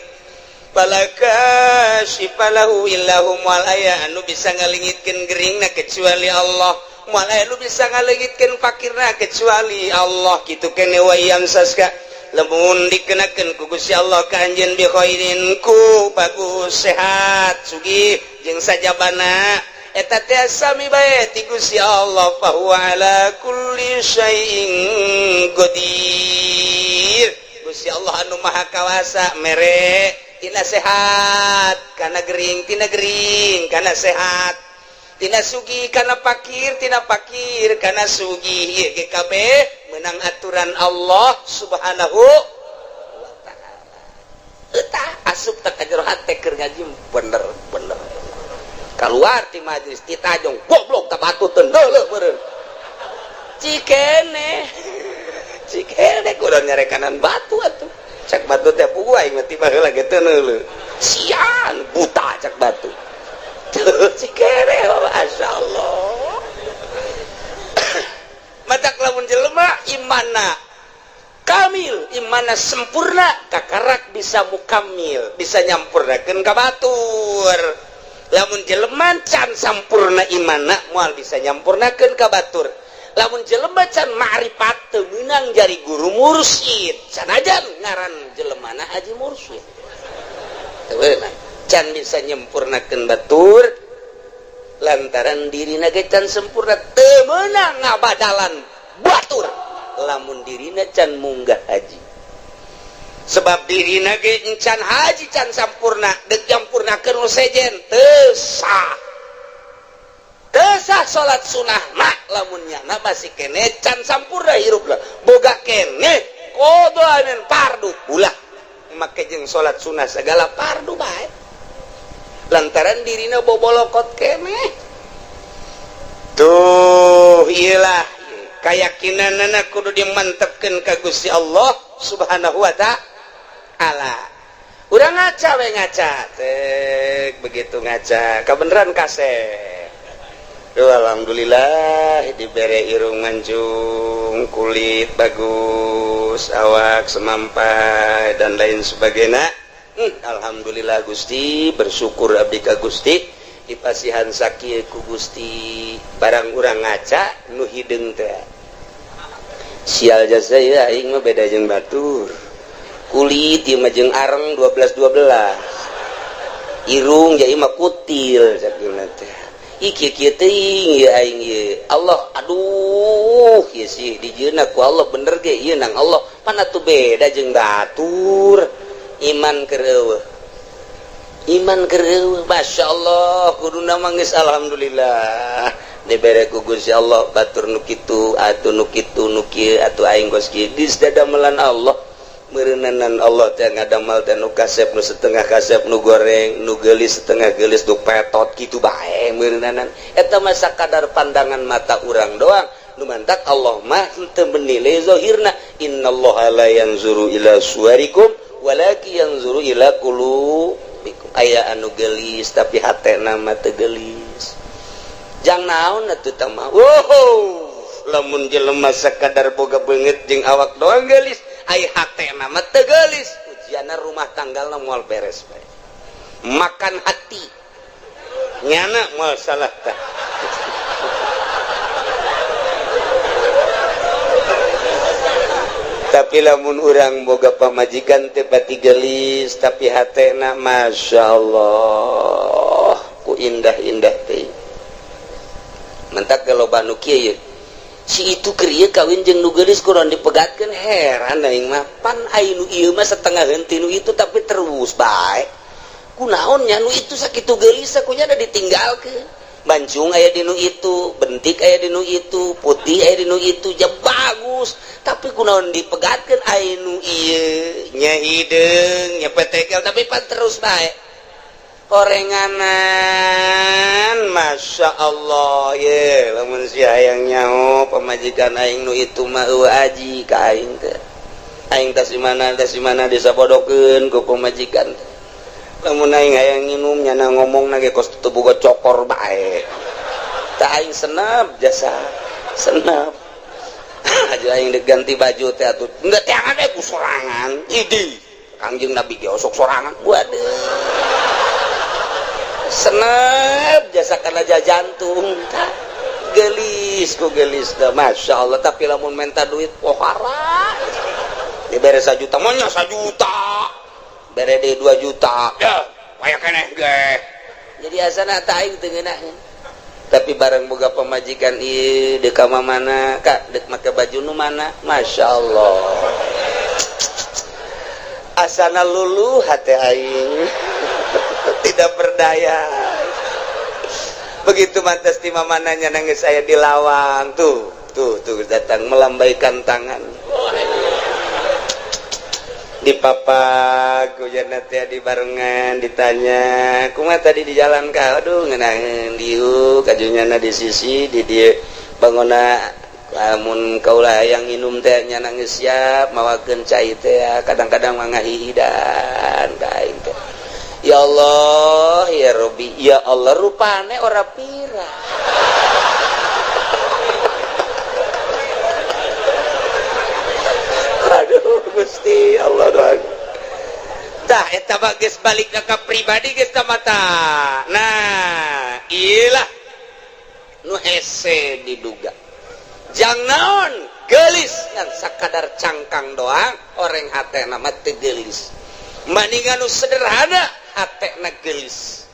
S2: palaka sifalahu illahum wal aya anu bisa ngalingitkeun geringna kecuali Allah moal aya anu bisa ngalingitkeun fakirna kecuali Allah kitu kene wayang saska lamun dikenakeun ku Gusti Allah ka anjeun bi khairin ku bagus sehat sugih jeung sajabana eta teh sami bae ti Gusti Allah fa huwa ala kulli syai'in qadir. Gusti Allah anu maha kawasa mere tina sehat kana gering kana sehat tina sugih kana fakir kana sugih ieu ge kabeh meunang aturan Allah Subhanahu wa taala. Eta asup teh ka jero hate keur ngaji bener keluar ti majelis ditajong goblok ka batu teu deuleuh meureun cikene kudu nyarekanan batu atuh cak batu teh puguh aing mah tiba heula ge teu neuleuh sian buta cak batu cikene masyaallah matak lamun jelema imanna kamil imanna sempurna kakarak bisa mukamil bisa nyampurnakeun ka batur. Lamun jelema can sampurna imanna moal bisa nyampurnakeun ka batur. Lamun jelema can ma'rifat teu meunang jari guru mursyid sanajan ngaran jelemana haji mursyid teu beunang can bisa nyempurnakeun batur lantaran dirina ge can sempurna teu meunang ngabadalan batur lamun dirina can munggah haji sebab dirina ge encan haji can sampurna deuk nyampurnakeun nu sejen teu sah salat sunah mak lamunnya na masih kene can sampurna hirupna boga kene kodoaneun fardu ulah make jeung salat sunah segala fardu bae lantaran dirina bobolokot kene tuh iyalah keyakinanna kudu dimantepkeun ka Gusti Allah Subhanahu wa ta'ala. Urang ngaca we ngaca tek begitu ngaca kabeneran kasep. Alhamdulillah dibere irung mancung kulit bagus awak semampai dan lain sebagainya. Alhamdulillah Gusti bersyukur abdi ka Gusti dipasihan sakieu ku Gusti barang urang ngaca nu hideung teh sial jasa ya aing mah beda jeung batur kulit ieu mah jeung areng 12 irung jadi mah kutil sakieu teh
S3: Allah aduh sih diku Allah bener nang Allah mana tuh beda jeng batur iman ke Masya Allah kuduna manggis alhamdulillah dibere ku Gusti Allah batur nukitu atuh nukitu nuki atuh aing koski dis dadamelan Allah meureunnan Allah teh ngadamal teh nu kasep nu setengah kasep nu goreng nu geulis setengah geulis nu petot kitu bae meureunnan eta mah sakadar pandangan mata urang doang nu mantak Allah mah teu menilai zahirna innallaha la yanzuru ila suwarikum walakin yanzuru ila qulubikum aya anu geulis tapi hatena mah teu geulis jang naon atuh tah mah lamun jelema sakadar boga beungeut jeung awak doang geulis ai hatena mah teu geulis ujianna rumah tanggalna moal beres bae makan hati nyana moal salah tah tapi lamun urang boga pamajikan teh pati geulis tapi hatena masyaallah ku indah-indah teh mentak loba nu kieu si itu kriya kawin jeung nu geulis kuron dipegatkeun heran aing mah pan aya nu ieu mah setengah henteu nu itu tapi terus bae kunaon nya nu itu sakitu geulis sakunya da ditinggalkeun bancung aya di nu itu bentik aya di nu itu putih aya di nu itu ja bagus tapi kunaon dipegatkeun aya nu ieu nya hideung nya petekel tapi pan terus bae orenganan Masya Allah ye lamun si hayang nyaho pamajikan aing nu itu mah eueuh aji ka aing teh aing teh simana disabodokeun ku pamajikan teh lamun aing hayang nginum nyana ngomongna ge kos teu boga cokor bae teh aing senep jasa senep aja aing diganti baju teh atuh enggak teh ade ku sorangan idi Kangjeng Nabi ge osok sorangan waduh senep jasa kana jantung gelis ku gelis dah Masya Allah tapi lamun minta duit pohara dibere 1 juta monya 1 juta bere deui 2 juta ya aya keneh ge jadi asana teh aing teu ngeunaheun tapi bareng boga pamajikan ieu deuk ka mana Kak deuk make baju nu mana Masya Allah asana luluh hate aing tidak berdaya begitu mantas di mamananya nangis saya dilawang tuh datang melambaikan tangan di papa kujana teh di barengan ditanya kumaha tadi di jalan ka aduh ngeunangeun dieu kajunyana di sisi di dieu bangona lamun kaula hayang nginum teh nya nangis siap mawakeun cai teh kadang-kadang mangahihidan ka aing teh ya Allah ya Rabbi ya Allah rupane ora pira aduh Gusti Allah doang tah eta mah geus balik ka pribadi geus mata nah iyalah nu hese diduga jang naon geulis ngan sakadar cangkang doang oreng hatena mah teu geulis maningan nu sederhana hatena geulis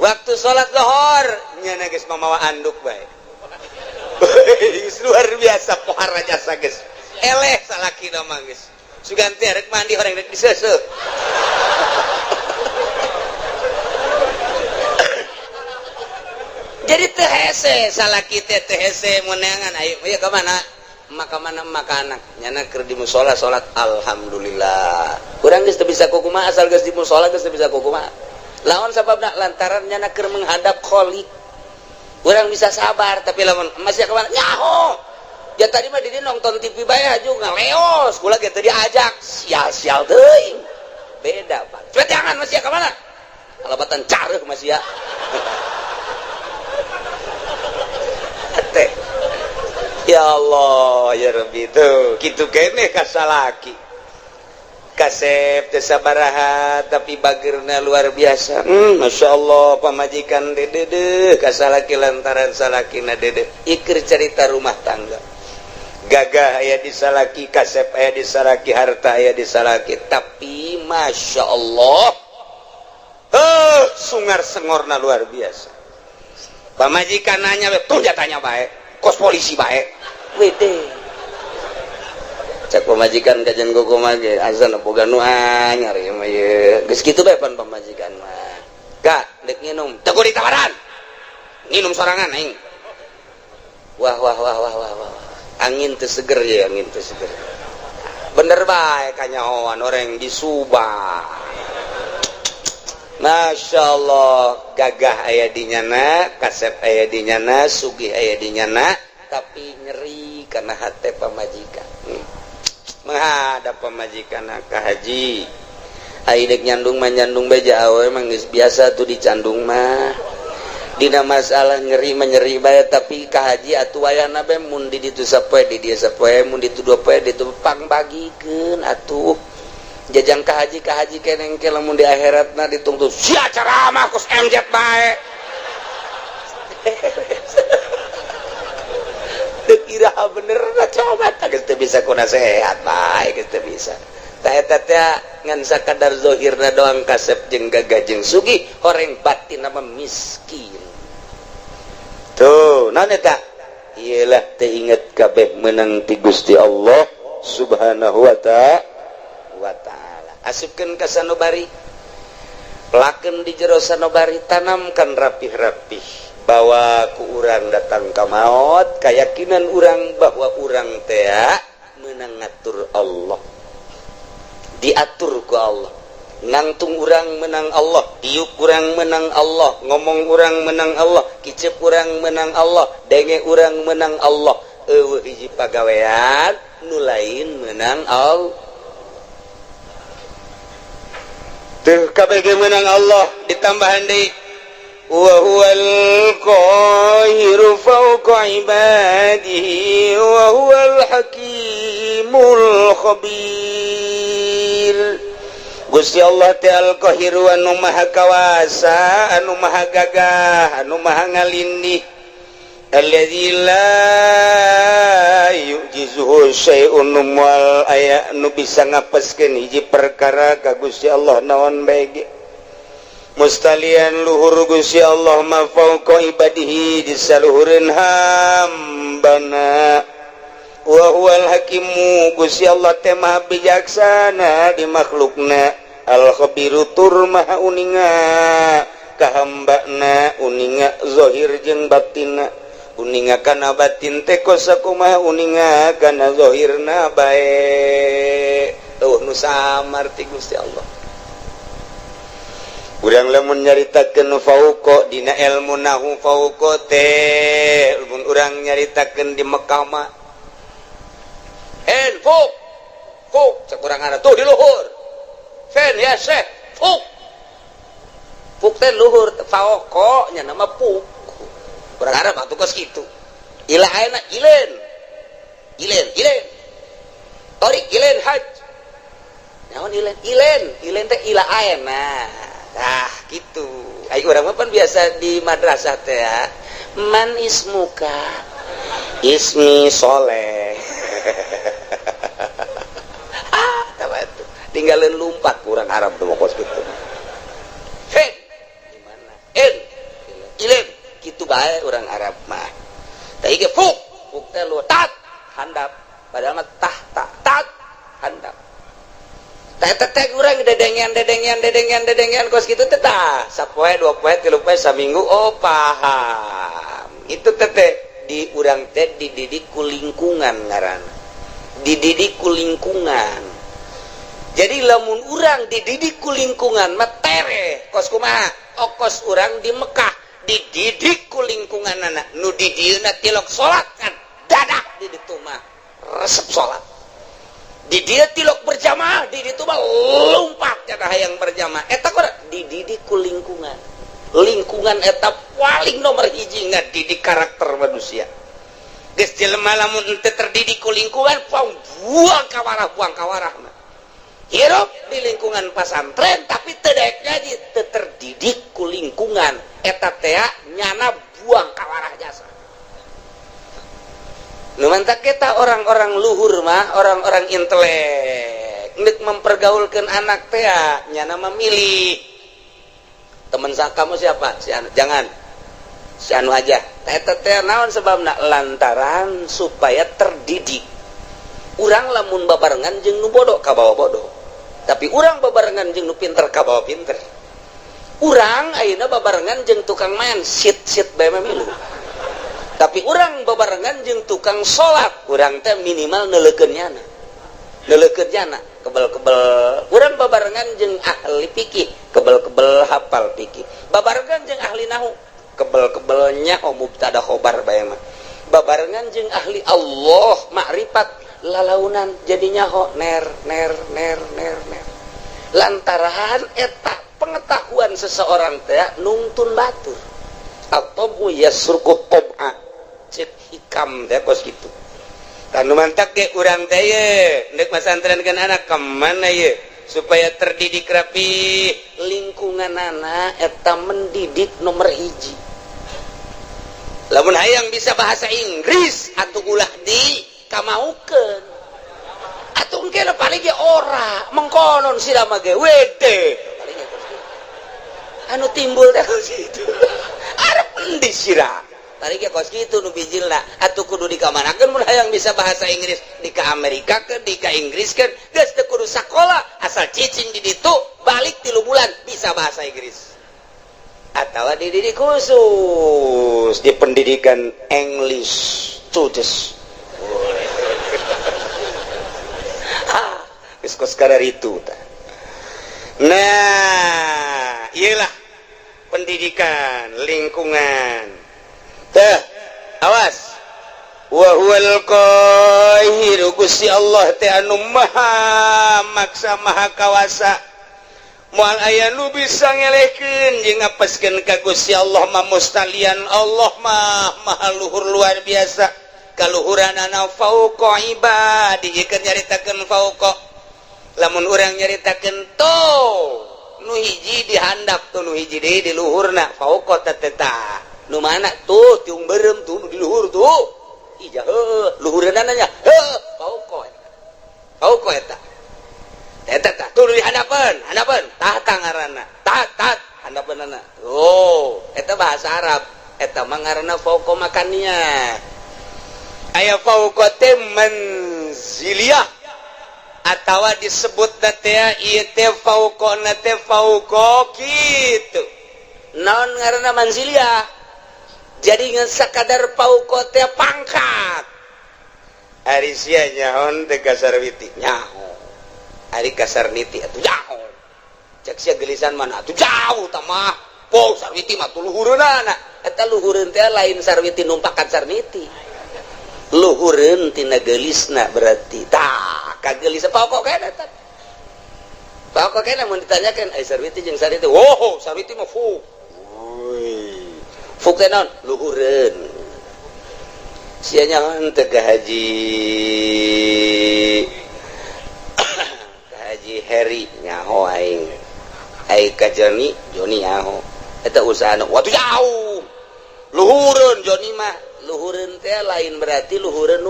S3: waktu sholat zuhur nyana geus mamawa anduk bae luar biasa pohara jasa geus eleh salaki na mah geus suganti rek mandi horeng rek diseuseuh jadi teu hese salaki teh teu hese meunangan ayo ieu ka mana maka anak nyana keur di mushola salat alhamdulillah urang geus teu bisa kukumaha asal geus di mushola geus teu bisa kukumaha lawan sababna lantaran nyana keur menghadap kholiq urang bisa sabar tapi lamun masih ka mana nyaho ya tadi mah di nonton TV bae haju ngaleos kula ge teu diajak sial-sial teuing beda Pak coba jangan masih ka mana alabatan careuh masih ya ya Allah ya Rabbi tuh kitu keneh kasalaki kasep teu sabaraha tapi bageurna luar biasa Masya Allah pamajikan dede kasalaki lantaran salakina dede ikir cerita rumah tangga gagah aya di salaki kasep aya di salaki harta aya di salaki tapi Masya Allah sungar sengorna luar biasa pamajikan nanya tuh jatanya baik kos polisi baik wede cak pemajikan kajian kumaha ge azan boga nu anyar ieu mah ye geus kitu bae pan pamajikan mah ka dek nginum teu ditawaran nginum sorangan aing wah angin teu seger ya angin teu seger bener bae kanyahoan orang di Subang Masya Allah gagah aya di nyana kasep aya di nyana sugih aya di nyana tapi nyeri karena hati pamajikan menghadap pamajikan ka haji aidek nyandung mah nyandung beja awe emang geus biasa tuh dicandung mah dina masalah nyeri menyeri bae tapi ka haji atuh wayahna be mun di ditu sapoe di dia sapoe mun ditu dua poe ditu pang bagikeun atuh jajang ka haji keneng ke lamun di akhiratna ditungtu sia ceramah kus MZ bae teu kira bener coba geus teu bisa kuna sehat bae geus teu bisa ta eta teh ngan sakadar zahirna doang kasep jeung gagah jeung sugih horeng batin mah miskin tuh naon eta iyalah teu inget kabeh meunang ti Gusti Allah subhanahu wa ta'ala asupkeun ka sanubari pelakeun di jero sanubari tanamkan rapih-rapih bawa ku urang datang ka maot kayakinan urang bahwa urang teh meunang ngatur Allah diatur ku Allah nangtung urang menang Allah diuk urang menang Allah ngomong urang menang Allah kicep urang menang Allah denge urang menang Allah eueuh hiji pagawean nu lain menang Allah tuh kabeh menang Allah ditambahan deui wa huwal qahiru fawqa ibadihi wa huwal hakimul khabir Gusti Allah teh al-qahiru anu maha kawasa anu maha gagah anu maha ngalindih alladzi la yujizuhu syai'un wal aya nu bisa ngapeskeun hiji perkara ka Gusti Allah naon bae ge mustalian luhur Gusti Allah ma fauqa ibadihi di saluhureun hambana wa huwal hakimu Gusti Allah teh maha bijaksana di makhlukna al khabiru tur maha uninga ka hambana uninga zahir jeung batinna uninga kana batin teh kosakumaha uninga kana zahirna bae tuh nu samar ti Gusti Allah urang lamun nyaritakeun fauqa dina ilmu nahu fauqa teh mun urang nyaritakeun di Mekah mah fuk cek urang ngaran tuh di luhur fen ya syekh fuk teh luhur fauqa nya nama fuk urang Arab atuh kos kitu ila ayeuna ilen torik ilen haj naon ilen teh ila ayeuna nah gitu ai urang mah pan biasa di madrasah teh ya man ismuka ismi soleh itu tinggalin lumpat kurang Arab tuh kos gitu fen gimana ilen gitu bae orang Arab mah tadi ge fuk teh lu tat handap padahal mah tat handap teh urang dedengian kos kitu teh tah sapoe dua poe tilu poe saminggu oh paham itu teh di urang teh dididik ku lingkungan ngaranna dididik ku lingkungan jadi lamun urang dididik ku lingkungan mah tere kos kumaha kos urang di Mekah dididik ku lingkungan anak nu di dieuna tilok salat kan dadak di ditu mah resep salat di dia tilok berjamaah di ditu mah lumpat cenah hayang berjamaah eta kudu dididik ku lingkungan eta paling nomor hiji ngadidik karakter manusia geus jelema lamun teu terdidik ku lingkungan buang kawarah mah hirup di lingkungan pesantren tapi teu daek ngaji teu terdidik ku lingkungan eta teh nyana buang kawarah jasa nu mantak kita orang-orang luhur mah orang-orang intelek neuk mempergaulkeun anak teh nyana memilih teman kamu siapa si anak jangan si anu aja eta teh naon sebabna lantaran supaya terdidik urang lamun babarengan jeung nu bodoh ka bawa bodoh tapi urang babarengan jeung nu pinter ka bawa pinter urang ayeuna babarengan jeung tukang main sit bae milu tapi urang babarengan jeung tukang salat urang teh minimal neulekeun nyana kebel-kebel urang babarengan jeung ahli fikih kebel-kebel hafal fikih babarengan jeung ahli nahwu kebel-kebel nyaho mubtada khobar bae mah babarengan jeung ahli Allah makrifat lalaunan jadi nyaho ner lantaran eta pengetahuan seseorang teh nungtun batur atau yasruku tab'a cek hikam teh kos kitu tanu mantak ge urang teh ye ndek masantrenkeun anak ka mana ye supaya terdidik rapi lingkunganana eta mendidik nomor hiji lamun hayang bisa bahasa Inggris atuh ulah di kamaukeun atuh engke paling ge ora mengkonon sira mah ge wede anu timbul teh kitu arep endi sira paling ge kos kitu nu bijilna atuh kudu dikamanakeun mun hayang bisa bahasa Inggris di ka Amerika ke di ka Inggris kan geus teu kudu sakola asal cicing di ditu balik 3 bulan bisa bahasa Inggris atau dididik khusus di pendidikan English studies kos karar itu nah iyalah pendidikan lingkungan teh awas wa huwal qahiru Gusti Allah teh anu maha maksa maha kawasa moal aya nu bisa ngelehkeun jeung ngapeskeun ka Gusti Allah mah mustalian Allah mah maha luhur luar biasa kaluhuranana fauqa ibadi jikeun nyaritakeun fauqa lamun urang nyaritakeun to nu hiji dihandap tuh nu hiji deui di luhurna fauqa tateta nu mana tuh tiung beureum tuh di luhur tuh ija heuh luhureunna nya heuh fauqa eta eta tuh di hadapan tah ngaranna tat handapeunana oh eta bahasa Arab eta mah ngaranna fauqa makaniya aya fauqa teh manziliyah atawa disebut teh ieu teh fauqana teh fauqa kitu naon ngaranna manziliyah jadi ngan sakadar fauqa teh pangkat ari sia nyaon teh kasar witi nyaho ari kasar niti atuh jauh cek sia gelisan mana atuh jauh tah mah po sarwiti mah tuh luhureunana eta luhureun teh lain sarwiti numpakan sarniti luhureun tina gelisna berarti tah kagelis pokok kana tah pokok kana mun ditanyakeun ai sarwiti jeung sarwiti oh sarwiti mah fuk fuk teh naon luhureun sia nyaon teh ka haji Heri nyaho aing ka Joni nyaho eta usahana watu jauh luhureun Joni mah luhureun teh lain berarti luhureun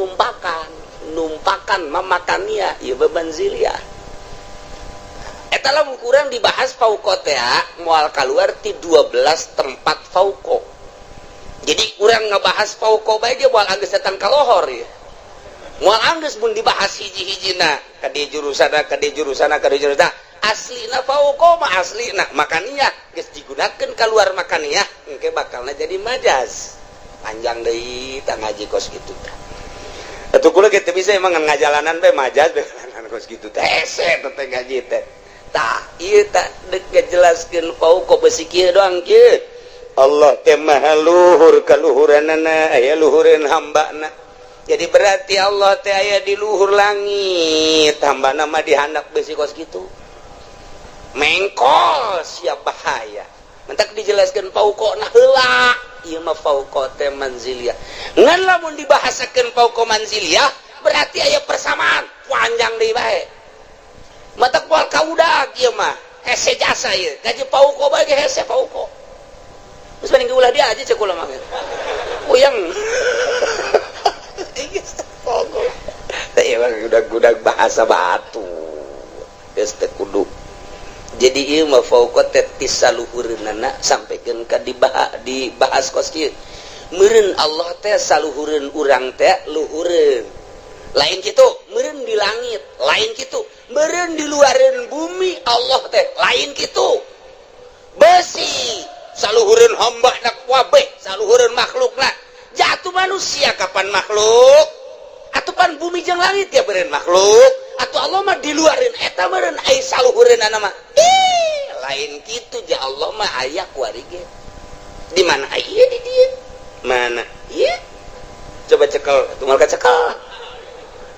S3: numpakan mamakania ieu beban ziliyah eta lamun kurang dibahas fauqa teh moal kaluar ti 12 tempat fauqa jadi urang ngabahas fauqa bae ge moal anggeus datang ka lohor ya moal anggeus mun dibahas hiji-hijina kadi jurusana aslina fauqa mah aslina makaniyah geus digunakeun kaluar makaniyah engke bakalna jadi majaz panjang deui tah ngaji kos kitu tah atuh kula kitu bisa emang ngajalanan bae majaz bae kos kitu teh hese teh ngaji teh tah ieu tah deuk ngajelaskeun fauqa besi kieu doang kieu Allah teh maha luhur kaluhuranana aya luhureun hambana jadi berarti Allah teh aya di luhur langit hambana mah dihandap besi kos kitu mengkol siap bahaya mentak dijelaskeun fauqana heula ieu mah fauqa teh manziliyah ngan lamun dibahasakeun fauqa manziliyah berarti aya persamaan panjang deui bae mata poal kaudag ieu mah hese jasa ieu gaji fauqa bae ge hese fauqa geus banding ulah dia aja cek ulah mah uyang fauqa teh ieu mah gudag bahasa batu geus teh kudu jadi ieu mah fauqa tetis saluhureunana sampaikeun ka dibahas kos kieu meureun Allah teh saluhureun urang teh luhureun lain kitu meureun di langit lain kitu meureun di luareun bumi Allah teh lain kitu besi saluhureun hamba nak wabeh saluhureun makhlukna jatuh manusia kapan makhluk atupan bumi jeung langit ya beureun makhluk atuh Allah mah di luareun eta meureun ai saluhureunana mah lain kitu ja Allah mah aya kuari ge di mana aya di dieu mana ieu coba cekel tunggal kacekel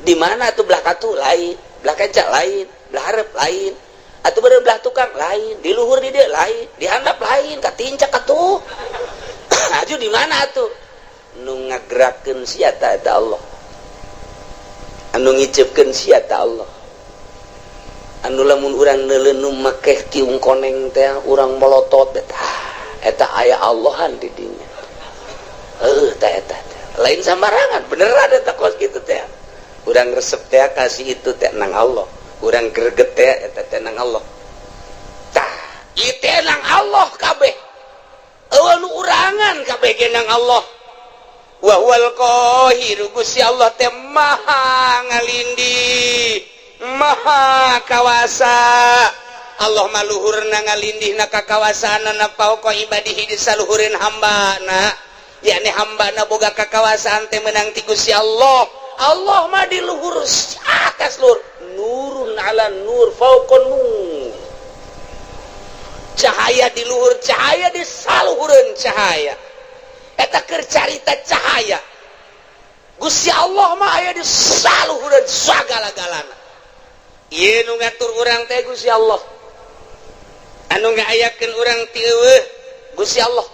S3: di mana atuh belah katu lain belah kaca lain belah hareup lain atuh bener belah tukang lain di luhur di dieu lain di handap lain katincak atuh aju di mana atuh nu ngagerakeun sia eta Allah anu ngiceupkeun sia eta Allah anu lamun urang neuleuh nu makeh kiung koneng teh urang molotot eta aya Allahan di dinya eta lain sambarangan beneran eta kos kitu teh urang resep teh kasih itu teh nang Allah urang greget teh eta teh nang Allah tah ieu teh nang Allah kabeh eueuh nu urangan kabeh ge nang Allah wa huwal qahir Gusti Allah teh maha ngalindih maha kawasa Allah mah luhurna ngalindihna ka kawasaanna pauqa ibadihi di saluhureun hambana yakni hambana boga kakawasaan teh meunang ti Gusti Allah Allah mah di luhur atas luhur nurun ala nur fauqan nur cahaya di luhur cahaya di saluhureun cahaya eta keur carita cahaya Gusti Allah mah aya di saluhureun sagala-galana ieu nu ngatur urang teh Gusti Allah anu ngaayakeun urang ti eueuh Gusti Allah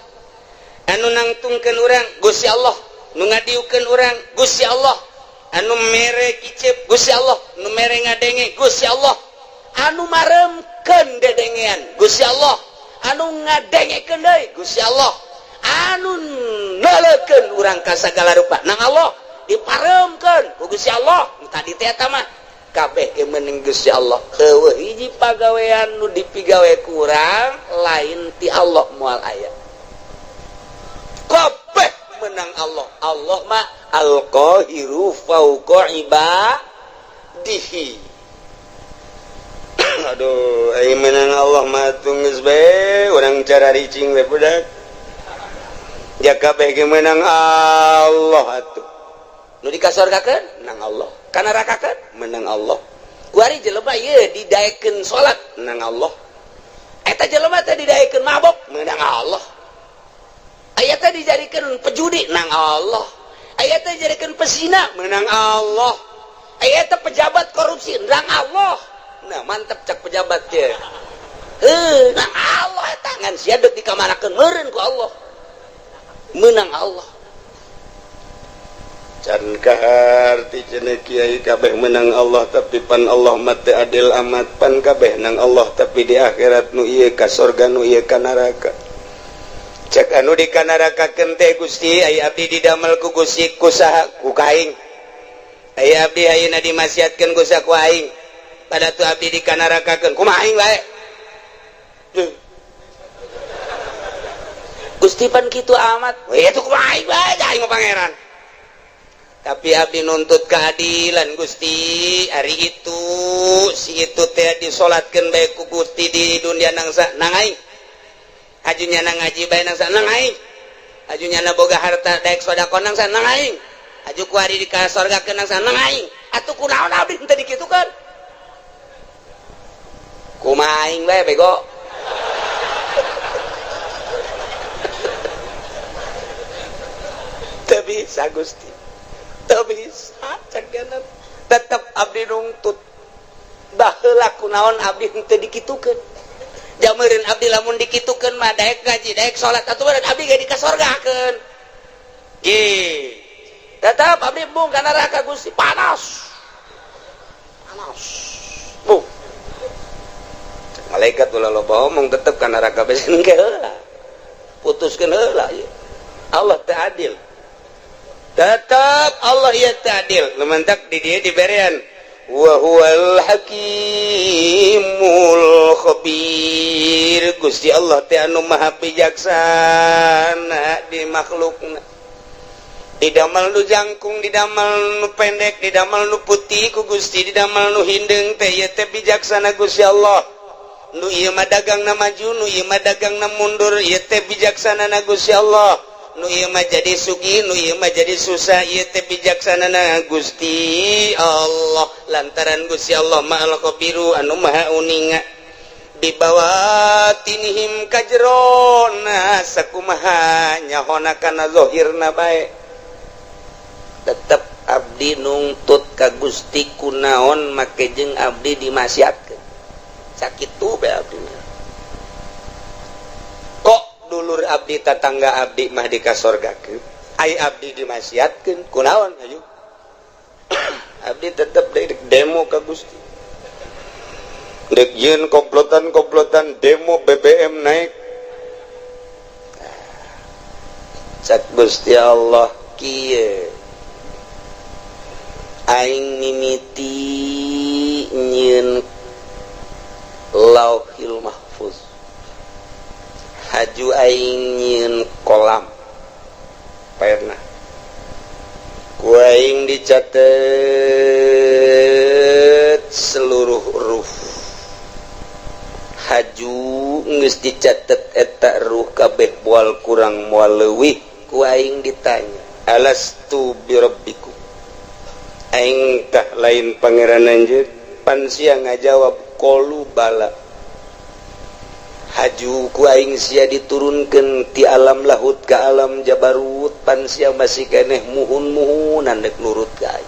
S3: anu nangtungkeun urang Gusti Allah nu ngadiukeun urang Gusti Allah anu mere kicep Gusti Allah nu mere ngadenge Gusti Allah anu maremkeun dedengean Gusti Allah anu ngadengekeun deui Gusti Allah anu neulekeun urang ka sagala rupa nang Allah diparemkeun ku Gusti Allah tadi teh eta mah kabeh ge meuning Gusti Allah eueuh hiji pagawean nu dipigawe ku urang lain ti Allah moal aya kabeh menang Allah Allah mah al-qahiru fauqa ibadihi aduh ai menang Allah mah geus bae urang cara ricing we budak ya kabeh ge menang Allah atuh nu dikasorgakeun nang Allah kana rakakeun menang Allah kuari jelema ieu didaekeun salat nang Allah eta jelema teh didaekeun mabok menang Allah aya teh dijadikeun pejudi nang Allah aya teh dijadikeun pesina menang Allah aya teh pejabat korupsi nang Allah nah mantep cak pejabat teh nang Allah eta ngan sia deuk dikamarakeun meureun ku Allah menang Allah can kaharti cenah kiai kabeh menang Allah tapi pan Allah mah teu adil amat pan kabeh nang Allah tapi di akhirat nu ieu ka surga nu ieu ka neraka cek anu di ka nerakakeun teh Gusti aya abdi didamel ku Gusti kusaha ku kaing aya abdi ayeuna dimasiatkeun ku saku aing pada tu abdi di ka nerakakeun kumaha aing bae Gusti pan kitu amat we atuh kumaha aing bae aing mah pangeran tapi abdi nuntut keadilan Gusti hari itu si itu teh disolatkeun bae ku Gusti di dunia nangsa nang aing ajunya nang ngaji bae nangsa nang aing ajunya na boga harta daek sedekah nangsa nang aing aju ku ari di ka sorgakeun nangsa nang aing atuh kunaon abdi teu dikitukeun kumaha aing bae bego teu bisa Gusti teu bisa cagenan tetep abdi nuntut baheula kunaon abdi teu dikitukeun jameureun abdi lamun dikitukeun mah daek ngaji daek salat atuh bener abdi ge dikasorgakeun ge tetep abdi bung ka neraka Gusti panas bu malaikat ulah loba omong tetep ka neraka besen ge heula putuskeun heula Allah teu adil tetap Allah ieu teu adil lumantak di dieu diberian wa huwal hakimul khabir. Gusti Allah teh anu maha bijaksana di makhlukna. Didamel nu jangkung, didamel nu pendek, didamel nu putih ku Gusti, didamel nu hindeng teh ieu teh bijaksana Gusti Allah. Nu ieu mah dagangna maju, nu ieu mah dagangna mundur, ieu teh bijaksana na Gusti Allah. Nu ieu mah jadi sugih, nu ieu mah jadi susah, ieu teh bijaksana na Gusti Allah. Lantaran Gusti Allah ma'al khabiru anu maha uninga bibawatinihim kajrona sakumaha nyahona kana zahirna bae. Tetep abdi nungtut ka Gusti kunaon make jeung abdi dimasiatkeun sakitu bae abdi. Kok dulur abdi tatangga abdi mah dikasorgakeun ai abdi dimasiatkeun kunaon aju abdi tetep dek demo ka Gusti, dek yeun komplotan demo BBM naik cak Gusti Allah kieu aing mimiti nyieun lauhil mahfuz, haju aing nyieun kolam pernah ku aing dicatet seluruh ruh, haju geus dicatet eta ruh kabeh moal kurang moal leuwih. Ku aing ditanya alastu birabbikum, aing tah lain pangeran anjeun? Pan sia ngajawab qalu bala. Haju ku aing sia diturunkeun ti alam lahut ka alam jabarut, pan sia masih keneh muhun-muhunan dek nurut ka aing.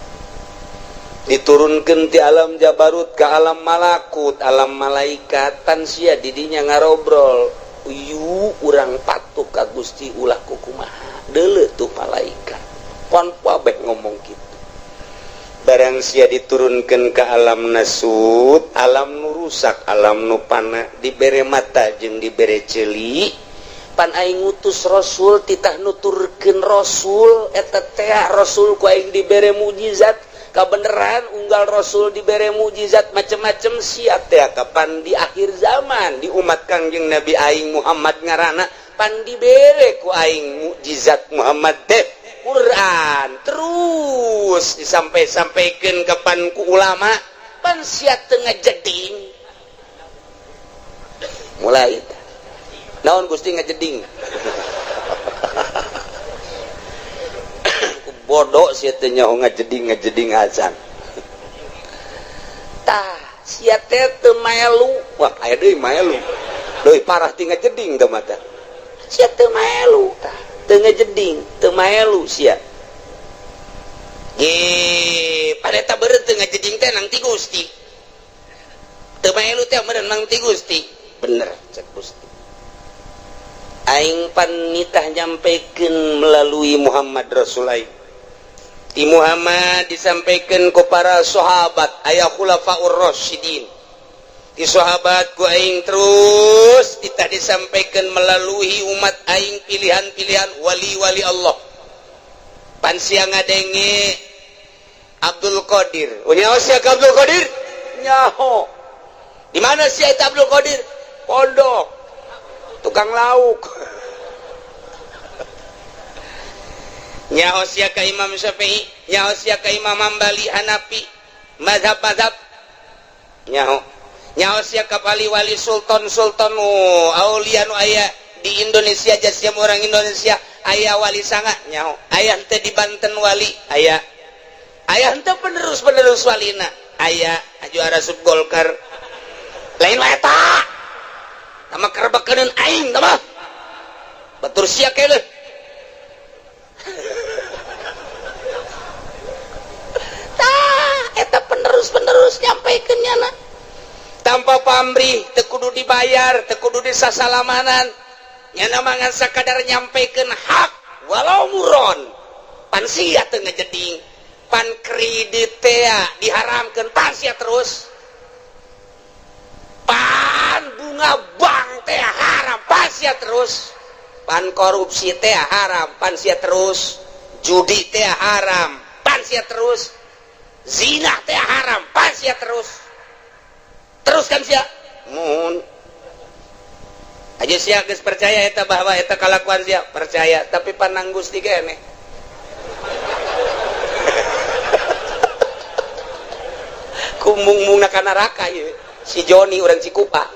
S3: Diturunkeun ti alam jabarut ka alam malakut, alam malaikat, pan sia didinya ngarobrol, "Yu urang patuh ka Gusti ulah kumaha?" Deuleu tuh malaikat. Pon pabeh ngomong kitu. Barang sia diturunkeun ka alam nasut, alam nu rusak, alam nu pana, dibere mata jeung dibere ceuli, pan aing ngutus rasul titah nuturkeun rasul eta teh rasul ku aing dibere mukjizat kabeneran, unggal rasul dibere mukjizat macem-macem sia teh kapan di akhir zaman di umat Kangjeng Nabi aing Muhammad ngaranna pan dibere ku aing mukjizat Muhammad teh Quran, terus disampai-sampaikan kapan ku ulama pan sia teu ngajeding mulai naon Gusti ngajeding ku bodoh sia teu nyaho ngajeding azan tah sia teh teu melu. Wah aya deui melu deui parah ti ngajeding teh mata sia teu melu tah teu ngajeding teu maelu sia ge pareta beureut teu ngajeding teh nang ti Gusti teu maelu teh meureun nang ti Gusti bener cek Gusti aing pan nitah nyampikeun melalui Muhammad Rasul aing ti Muhammad disampaikan ku para sahabat aya khulafaur rasyidin ti sahabat ku aing terus kita disampaikan melalui umat aing pilihan-pilihan wali-wali Allah. Pan sia ngadenge Abdul Qadir. Nyaho sia Abdul Qadir? Nyaho. Di mana sia eta Abdul Qadir? Pondok. Tukang lauk. Nyaho sia ka Imam Syafi'i, nyaho sia ka Imam Hambali, Hanafi, mazhab-mazhab. Nyaho sia ka wali-wali sultan-sultan aulia nu aya di Indonesia jasiam orang Indonesia aya wali sanga nyaho aya henteu di Banten wali aya henteu penerus walina aya juara sub Golkar lain wae eta nama kerebekeun aing tah mah batur sia keuleuh tah eta penerus nyampaikeun nyana tanpa pamrih teu kudu dibayar teu kudu disasalamanan nyana mangan sakadar nyampaikeun hak walau muron pan sia teu ngajeding pan kredit teh diharamkeun pan sia terus pan bunga bank teh haram pan sia terus pan korupsi teh haram pan sia terus judi teh haram pan sia terus zina teh haram pas ya teruskan sia mun aja sia geus percaya eta bahwa eta kalakuan sia percaya tapi panang Gusti keneh kumbung-mungna ka neraka ieu si Joni urang Cikupa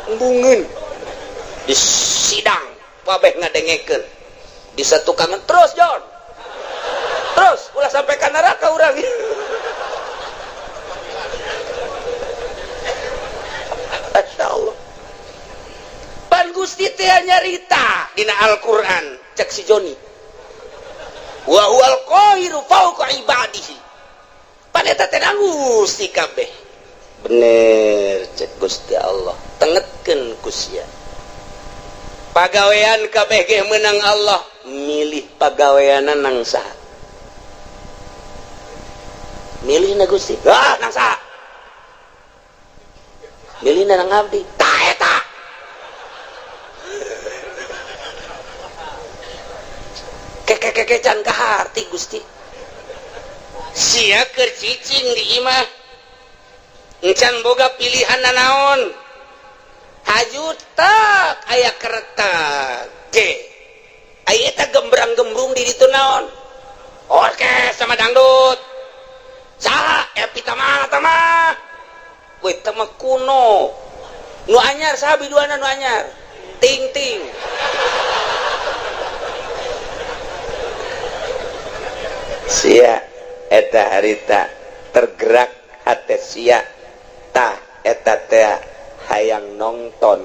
S3: embungeun di sidang babeh ngadengekeun di satu kangen terus Jon terus ulah sampai ka neraka urang Masya Allah pan Gusti teh nyarita dina Al-Qur'an cek si Joni wa huwal qahiru fawqa ibadihi pan eta teh Gusti kabeh bener cek Gusti Allah tengetkeun ku sia pagawean kabeh ge meunang Allah milih pagaweana nang saha milih na Gusti nang saha milih na nang abdi tah eta keke-kekecan ka harti Gusti sia keur cicing di imah encan boga pilihan naon hajut tak aya keretak ge aya eta gembrang-gembrung di ditu naon orkes sama dangdut saha epi tamah we tamah kuno nu anyar saha biduana nu anyar ting sia eta harita tergerak hate sia tah eta teh hayang nonton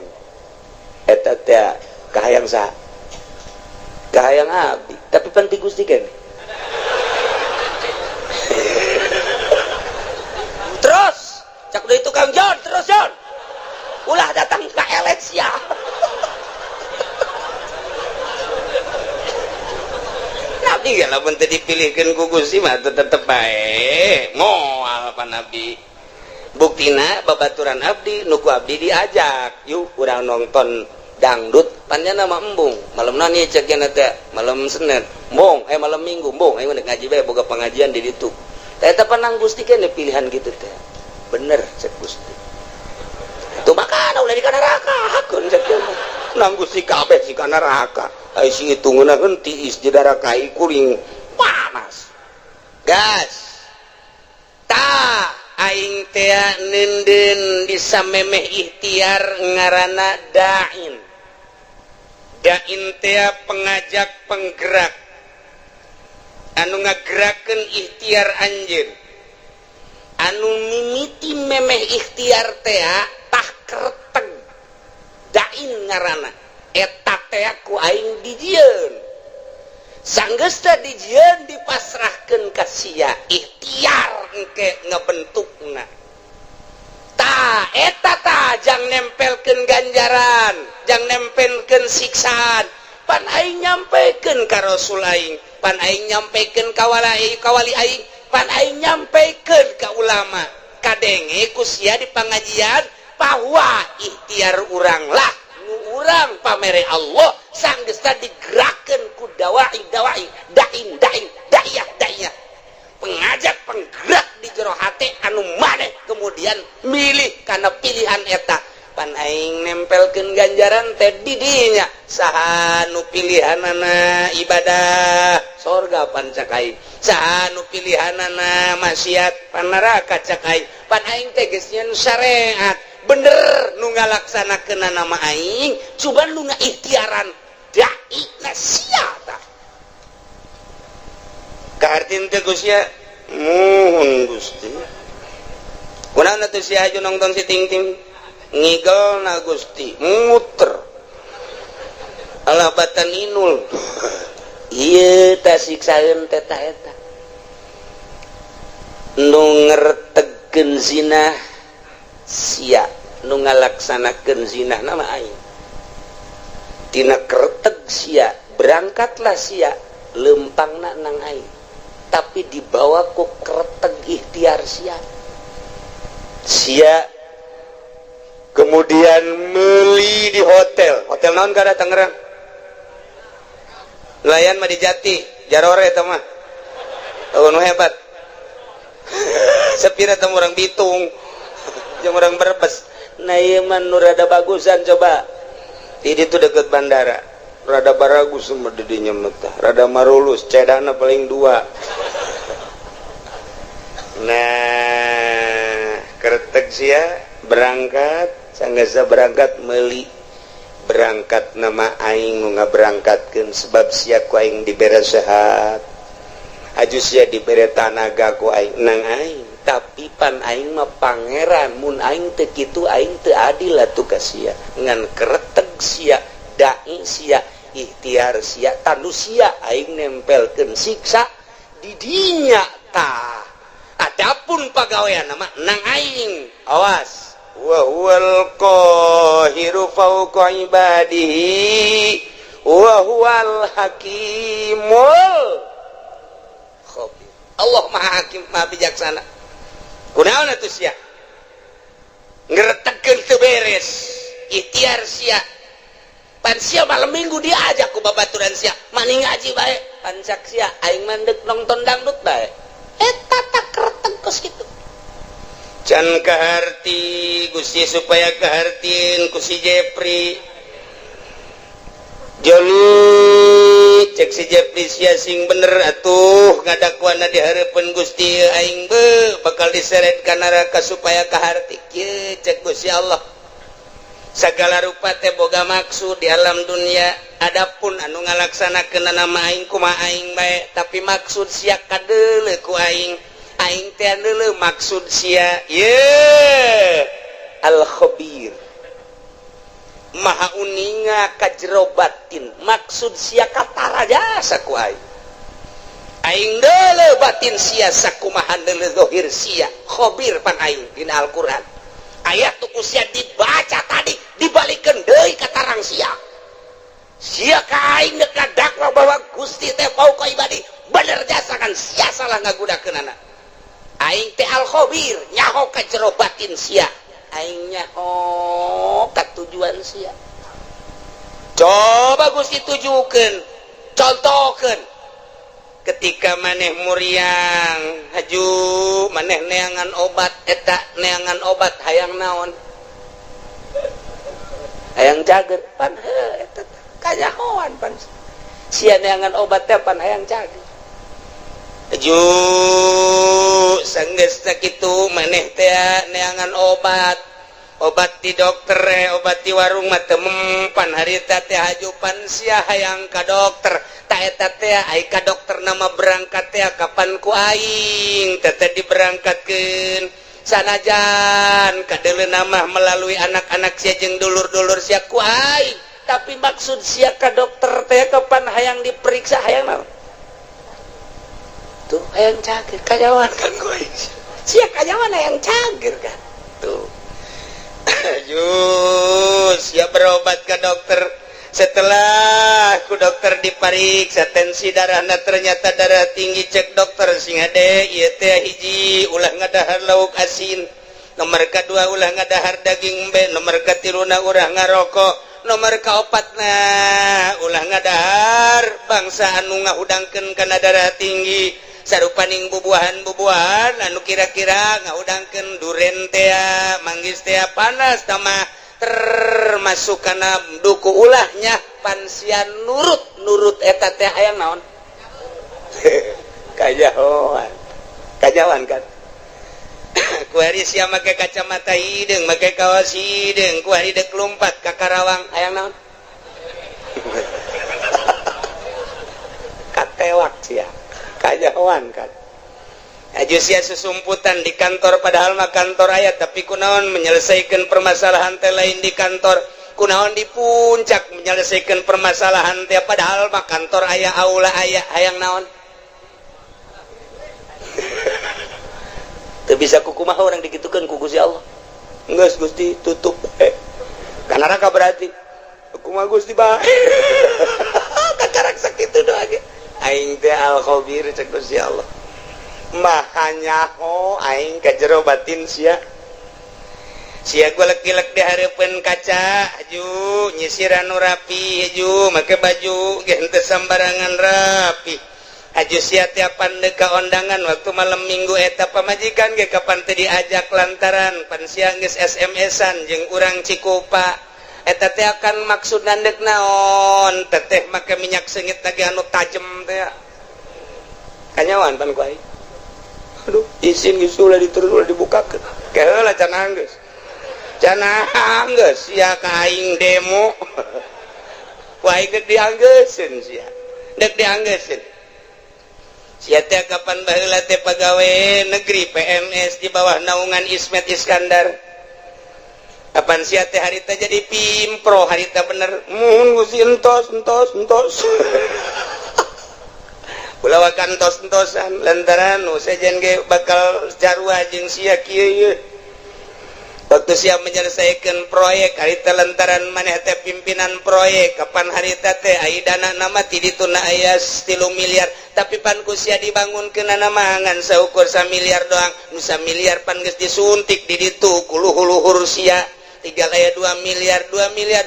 S3: eta teh kahayang saha kahayang abdi tapi penting Gusti kan terus cak deui tukang Jon terus Jon ulah datang ka eleksi ya nabi ya lamun teu dipilihkeun ku Gusti mah tetep bae moal pan abdi buktina babaturan abdi nuku abdi diajak yuk urang nonton dangdut panjana mah embung malam nani cek yana teh malam Senin embung malam Minggu embung ayo ngaji bae boga pengajian di ditu teh eta panang Gusti keneh pilihan gitu teh bener cek Gusti itu makana ulah di neraka hakeun cek nang Gusti kabeh si kana neraka ai si hitungna henti di darakai kuring panas gas ta aing teh nenden bisa memeh ikhtiar ngaranna dain teh pengajak penggerak anu ngagerakeun ikhtiar anjeun anu mimiti memeh ikhtiar teh tah kereteg dain ngaranna eta teh ku aing dijieun sanggeus teh dijieun dipasrahkeun ka sia ikhtiar engke ngabentukna tah eta tah jang nempelkeun ganjaran jang nempelkeun siksaan pan aing nyampekeun ka Rasul aing pan aing nyampekeun ka wali aing pan aing nyampekeun ka ulama kadenge ku sia di pangajian bahwa ikhtiar urang lah urang pamere Allah sanggeus digerakeun ku dai daiyah pengajak penggerak di jero hate anu maneh kemudian milih kana pilihan eta pan aing nempelkeun ganjaran teh di dinya saha nu pilihanana ibadah sorga pan cak aing saha nu pilihanana maksiat pan neraka cak aing pan aing teh geus nyeun syariat bener nu ngalaksanakeun nama aing cuman nu ngaikhtiaran dai na sia tah kahartin teh Gusti muhun Gusti kunaon atuh sia aju nongton si ting ngigelna Gusti muter alabatan inul ieu tah siksaeun teh ta eta nu ngertegkeun zina sia nu ngalaksanakeun zina nama aing tina kereteg sia berangkatlah sia lempangna nang aing tapi dibawa ku kereteg ikhtiar sia kemudian meuli di hotel naon kada Tangerang layan mah di Jati Jarore eta mah nu hebat sepira temu orang Bitung jeung orang Brebes. Nah ieu mah nu rada bagusan coba di ditu deket bandara rada baragus mah di dinya mah rada marulus cedana paling 2. Nah keretek sia berangkat sanggasa berangkat meuli berangkat nama aing nu ngaberangkatkeun sebab sia ku aing dibere sehat aju sia dibere tanaga ku aing nang aing tapi pan aing mah pangeran mun aing teu kitu aing teu adil atuh ka sia ngan kereteg sia dai sia ikhtiar sia tandu sia aing nempelkeun siksa di dinya tah adapun pagawean mah nang aing awas wa huwal qahiru fawqa ibadihi wa huwal hakimul khabir. Allah maha hakim maha bijaksana. Kunaon atuh sia ngretegkeun teu beres ikhtiar sia pan sia malam minggu diajak ku babaturan sia mani ngaji bae pan sak sia aing mandek nonton dangdut bae eta tak kereteg kos kitu. Can kaharti Gusti supaya kahartiin ku si Jepri Joli cek si Jepri sia sing bener atuh ngadakuana di hareupeun Gusti aing be bakal diseret ka neraka supaya kaharti kieu cek Gusti Allah sagala rupa teh boga maksud di alam dunia adapun anu ngalaksanakeun nama aing kumaha aing bae tapi maksud sia kadeuleu ku aing aing teh andeuleu maksud sia ye al khabir maha uninga ka jero batin maksud sia katara jasa ku aing aing deuleu batin sia sakumaha deuleu zahir sia khabir pan aing dina Al-Qur'an ayat tuku sia dibaca tadi dibalikeun deui ka tarang sia ka aing deuk dakwa bahwa Gusti teh fauqa ibadi bener jasa kan sia salah ngagudakeunana aing teh al-khabir nyaho ka jero batin sia aing nyaho ka tujuan sia coba Gusti tujukeun contohkeun ketika maneh muriang haju maneh neangan obat eta neangan obat hayang naon hayang cager pan eta kanyahoan pan sia neangan obat teh pan hayang cager aju sanggeus sakitu maneh teh neangan obat di dokter obat di warung mah teu mempan harita teh hajupan sia hayang ka dokter ta eta teh ai ka dokter nama berangkat teh kapan ku aing teh diberangkatkeun sanajan kadeleuna mah melalui anak-anak sia jeung dulur-dulur sia ku aing tapi maksud sia ka dokter teh kapan hayang diperiksa hayang naon tuh hayang cager kajawan kan gue sia kajawan hayang cager kan tuh jus ya berobat ke dokter setelah ku dokter dipariksa tensi darahna ternyata darah tinggi cek dokter sing hade ieu teh hiji ulah ngadahar lauk asin nomor kedua ulah ngadahar daging embe nomor katiluna urang ngarokok nomor kaopatna ulah ngadahar bangsa anu ngahudangkeun kana darah tinggi sarupaning bubuahan anu kira-kira ngaudangkeun duren teh manggis teh panas tamah termasuk kana duku ulahnya pansian nurut eta teh hayang naon kajawan kan ku hari sia make kacamata hideung make kaos hideung ku hari deuk lompat ka Karawang hayang naon katewak sia kajawan kan aju sia susumputan di kantor padahal mah kantor aya tapi kunaon menyelesaikan permasalahan teh lain di kantor kunaon di puncak menyelesaikan permasalahan teh padahal mah kantor aya aula aya hayang naon teu bisa kukumaha orang digitukeun ku Gusti Allah geus Gusti tutup ka neraka berarti kumaha Gusti bae kakarak sakitu doa ge aing teh al-khabir cek Gusti Allah mahanyaho aing ka jero batin sia gua lek-lek di hareupeun kaca aju nyisir anu rapi aju make baju ge henteu sambarangan rapi Haju sia tiapan deka undangan waktu malam minggu eta pamajikan ge kapan teu diajak lantaran pan sia geus SMS-an jeung urang Cikupa eta teh akan maksud nandek naon teteh make minyak seungit lagi anu tajem teh kanyawan pan ku aing aduh izin geus ulah diterus ulah dibukakeun keheula can geus sia ka aing demo ku aing dek dianggeuskeun sia dek dianggeuskeun sia teh kapan baheula teh pagawe negeri PNS di bawah naungan Ismet Iskandar kapan sia teh harita jadi pimpro harita bener muhun Gusti entos ulah wakan entos-entosan lantaran nu sejen ge bakal jarwa jeung sia kieu waktu sia menyelesaikan proyek harita lantaran maneh teh pimpinan proyek kapan harita teh ai dana nama ti ditu na aya 3 miliar tapi pan ku sia dibangunkeun namangan saukur 1 miliar doang nu 1 miliar pan geus disuntik di ditu ku luhur sia tinggal aya 2 miliar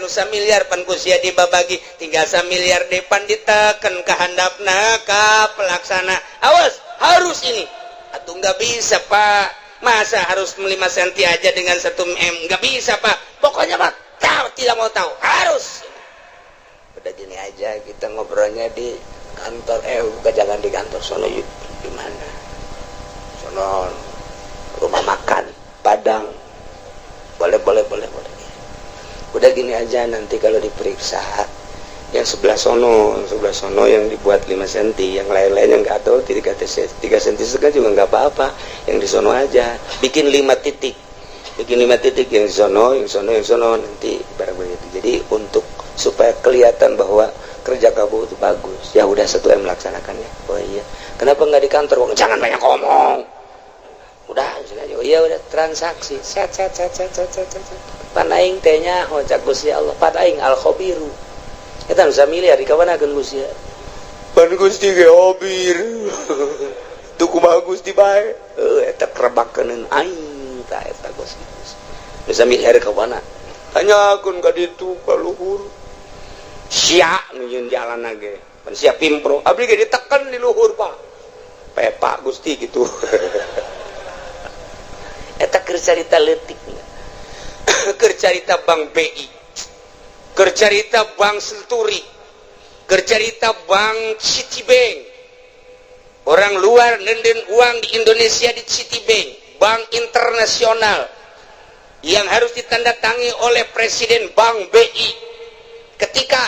S3: nu 1 miliar pan ku sia dibabagi tinggal 1 miliar depan diteken ka handapna ka pelaksana awas harus ini atuh enggak bisa Pak masa harus 5 senti aja dengan 1 M nggak bisa Pak pokoknya Pak tidak mau tahu harus udah gini aja kita ngobrolnya di kantor jangan di kantor sono yuk di mana sono rumah makan Padang boleh udah gini aja nanti kalau diperiksa yang sebelah sono yang dibuat 5 cm yang lain-lain yang nggak tahu 3 cm setengah juga nggak apa-apa yang di sono aja bikin 5 titik yang di sono nanti barang begitu jadi untuk supaya kelihatan bahwa kerja kamu itu bagus ya udah 1 M laksanakannya oh iya kenapa nggak di kantor jangan banyak ngomong udah oh iya udah transaksi set panaing tehnya oh cakus ya Allah panaing al-khobiru kita bisa miliar di kawan akan Gusti pan Gusti ge obir tuku Gusti bae eta kerebakeun aing ta eta Gusti bisa miliar ka mana hanya akun ka ditu ka luhur sia nu yeun jalanna ge pan sia pimpro abdi ge diteken di luhur Pak pepa Gusti gitu eta keur carita leutik keur carita Bank BI kercarita Bank Senturi kercarita Bank Citibank orang luar nenden uang di Indonesia di Citibank bank internasional yang harus ditandatangi oleh Presiden Bank BI ketika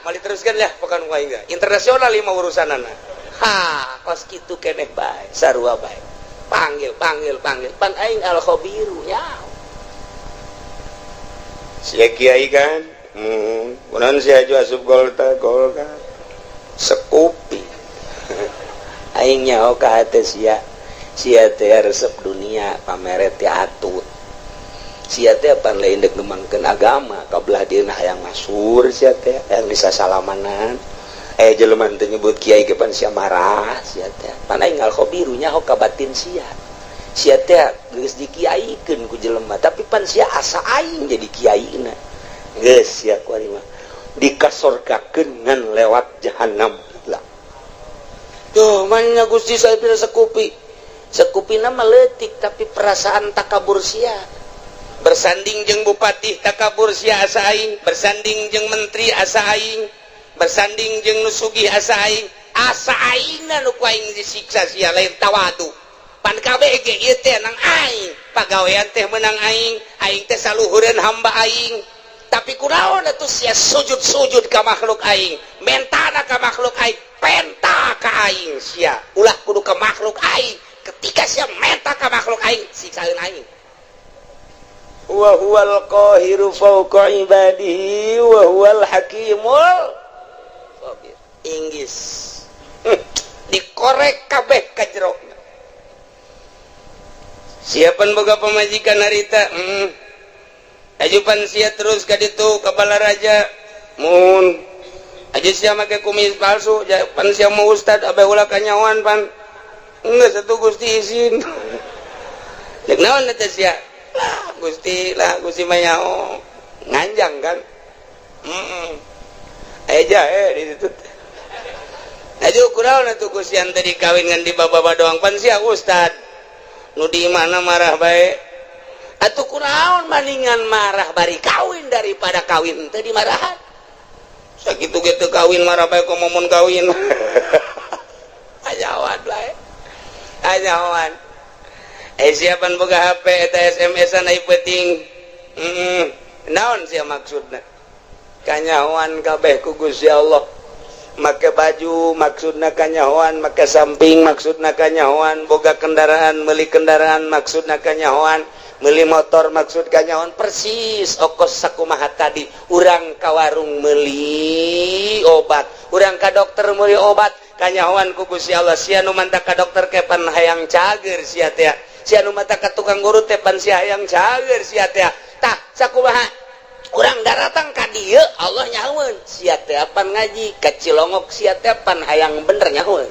S3: mali teruskan ya bukan uang enggak internasional 5 urusanana kos kitu keneh bae sarua bae panggil pan aing al khobiru nya sia kiai kan kunan sia aju asup golka sekupi aing nyaho ka hate sia teh resep dunia pameret teh atut sia teh pan lain dek nemangkeun agama kabelah dieuna hayang masur sia teh hayang disasalaman jelema teh nyebut kiai ge pan sia marah sia teh pan aing al khobiru nyaho ka batin sia teh geus dikiaikeun ku jelema tapi pan sia asa aing jadi kiaina geus ya ku ari mah dikasorkakeun ngan lewat jahanam lah tuh mannya Gusti saya pilih sekupina mah leutik tapi perasaan takabur sia bersanding jeung bupati takabur sia asa aing bersanding jeung menteri asa aing bersanding jeung nusugih asa aingna nu ku aing disiksa sia lain tawadu pan kabeh ge ieu teh nang aing pagawean teh meunang aing teh saluhureun hamba aing tapi kunaon atuh sia sujud ka makhluk aing mentana ka makhluk aing penta ka aing sia ulah kudu ka makhluk aing ketika sia menta ka makhluk aing siksaeun aing wa huwal qahiru fawqa ibadihi wa huwal hakimul khabir inggis dikorek kabeh ka jero siapan boga pamajikan harita ajupan sia terus ka ditu ka Balaraja mun aja sia make kumis palsu pan sia mau ustad abe ulah kanyawan pan geus atuh Gusti izin cek naon teh sia Gusti mah nyaho nganjang kan eja di situ aduh kunaon atuh kusian tadi kawin ngan di baba doang pan sia ustad nu di mana marah bae atuh kunaon maningan marah bari kawin daripada kawin teu dimarahan sakitu ge teu kawin marah bae ku momon kawin ajawan bae ajawan siapan boga HP eta SMS-an ai penting naon sia maksudna kanyahoan kabeh ku Gusti Allah make baju maksudna kanyahoan make samping maksudna kanyahoan boga kendaraan meuli kendaraan maksudna kanyahoan meuli motor maksud kanyahoan persis okos sakumaha tadi urang ka warung meuli obat urang ka dokter meuli obat kanyahoan ku Gusti Allah sia nu manta ka dokter kepan hayang cager sia teh sia nu mata ka tukang guru teh pan sia hayang cager sia teh tah sakumaha urang daratang ka dieu Allah nyahoeun sia teh pan ngaji ka Cilongok sia teh pan hayang bener nyahoeun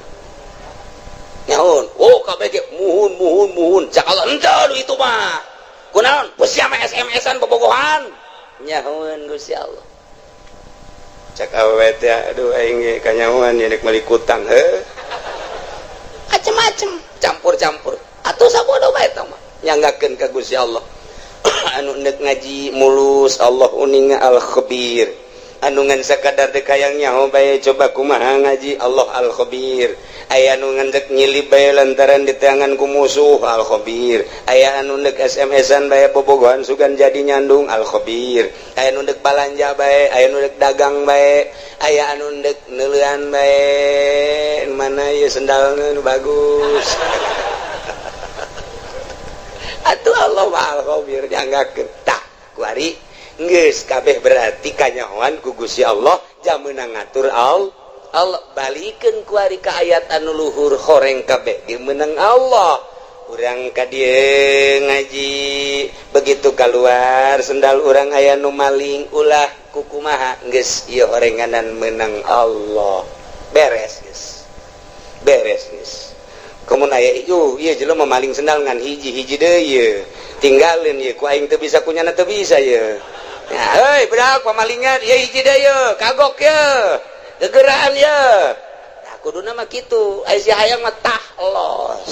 S3: nyahoeun oh kabeh ge muhun cak Allah henteu itu mah kunaon sia mah SMS-an bobogohan nyahoeun Gusti Allah cak awewe teh aduh aing ge kanyahoan nya nek meuli kutang heuh macem-macem campur-campur atuh sabodo bae tah mah nyanggakeun ka Gusti Allah anu nek ngaji mulus Allah uninga al-khabir anu ngan sakadar dek hayang nyaho bae coba kumaha ngaji Allah al-khabir aya anu ngan dek nyilip bae lantaran diteangan ku musuh al-khabir aya anu nek SMS-an bae bobogohan sugan jadi nyandung al-khabir aya anu dek balanja bae aya anu dek dagang bae aya anu dek neuleuan bae mana ieu sendalna nu bagus atuh Allah al-khabir dianggakeun tah kuari geus kabeh berarti kanyahoan ku Gusti Allah jameunang ngatur Allah balikeun kuari ka ayat anu luhur horeng kabeh di meunang Allah urang ka dieu ngaji begitu keluar sendal urang aya nu maling ulah kukumaha geus ieu horenganan meunang Allah beres geus kemun aya ieu jelema maling sendal ngan hiji-hiji deui ieu tinggalin ieu ku aing teu bisa kunyana teu bisa ieu ya heuy budak pamalingan ieu hiji deui ieu kagok ieu gegeraan ieu tah kuduna mah kitu aya si hayang mah tah los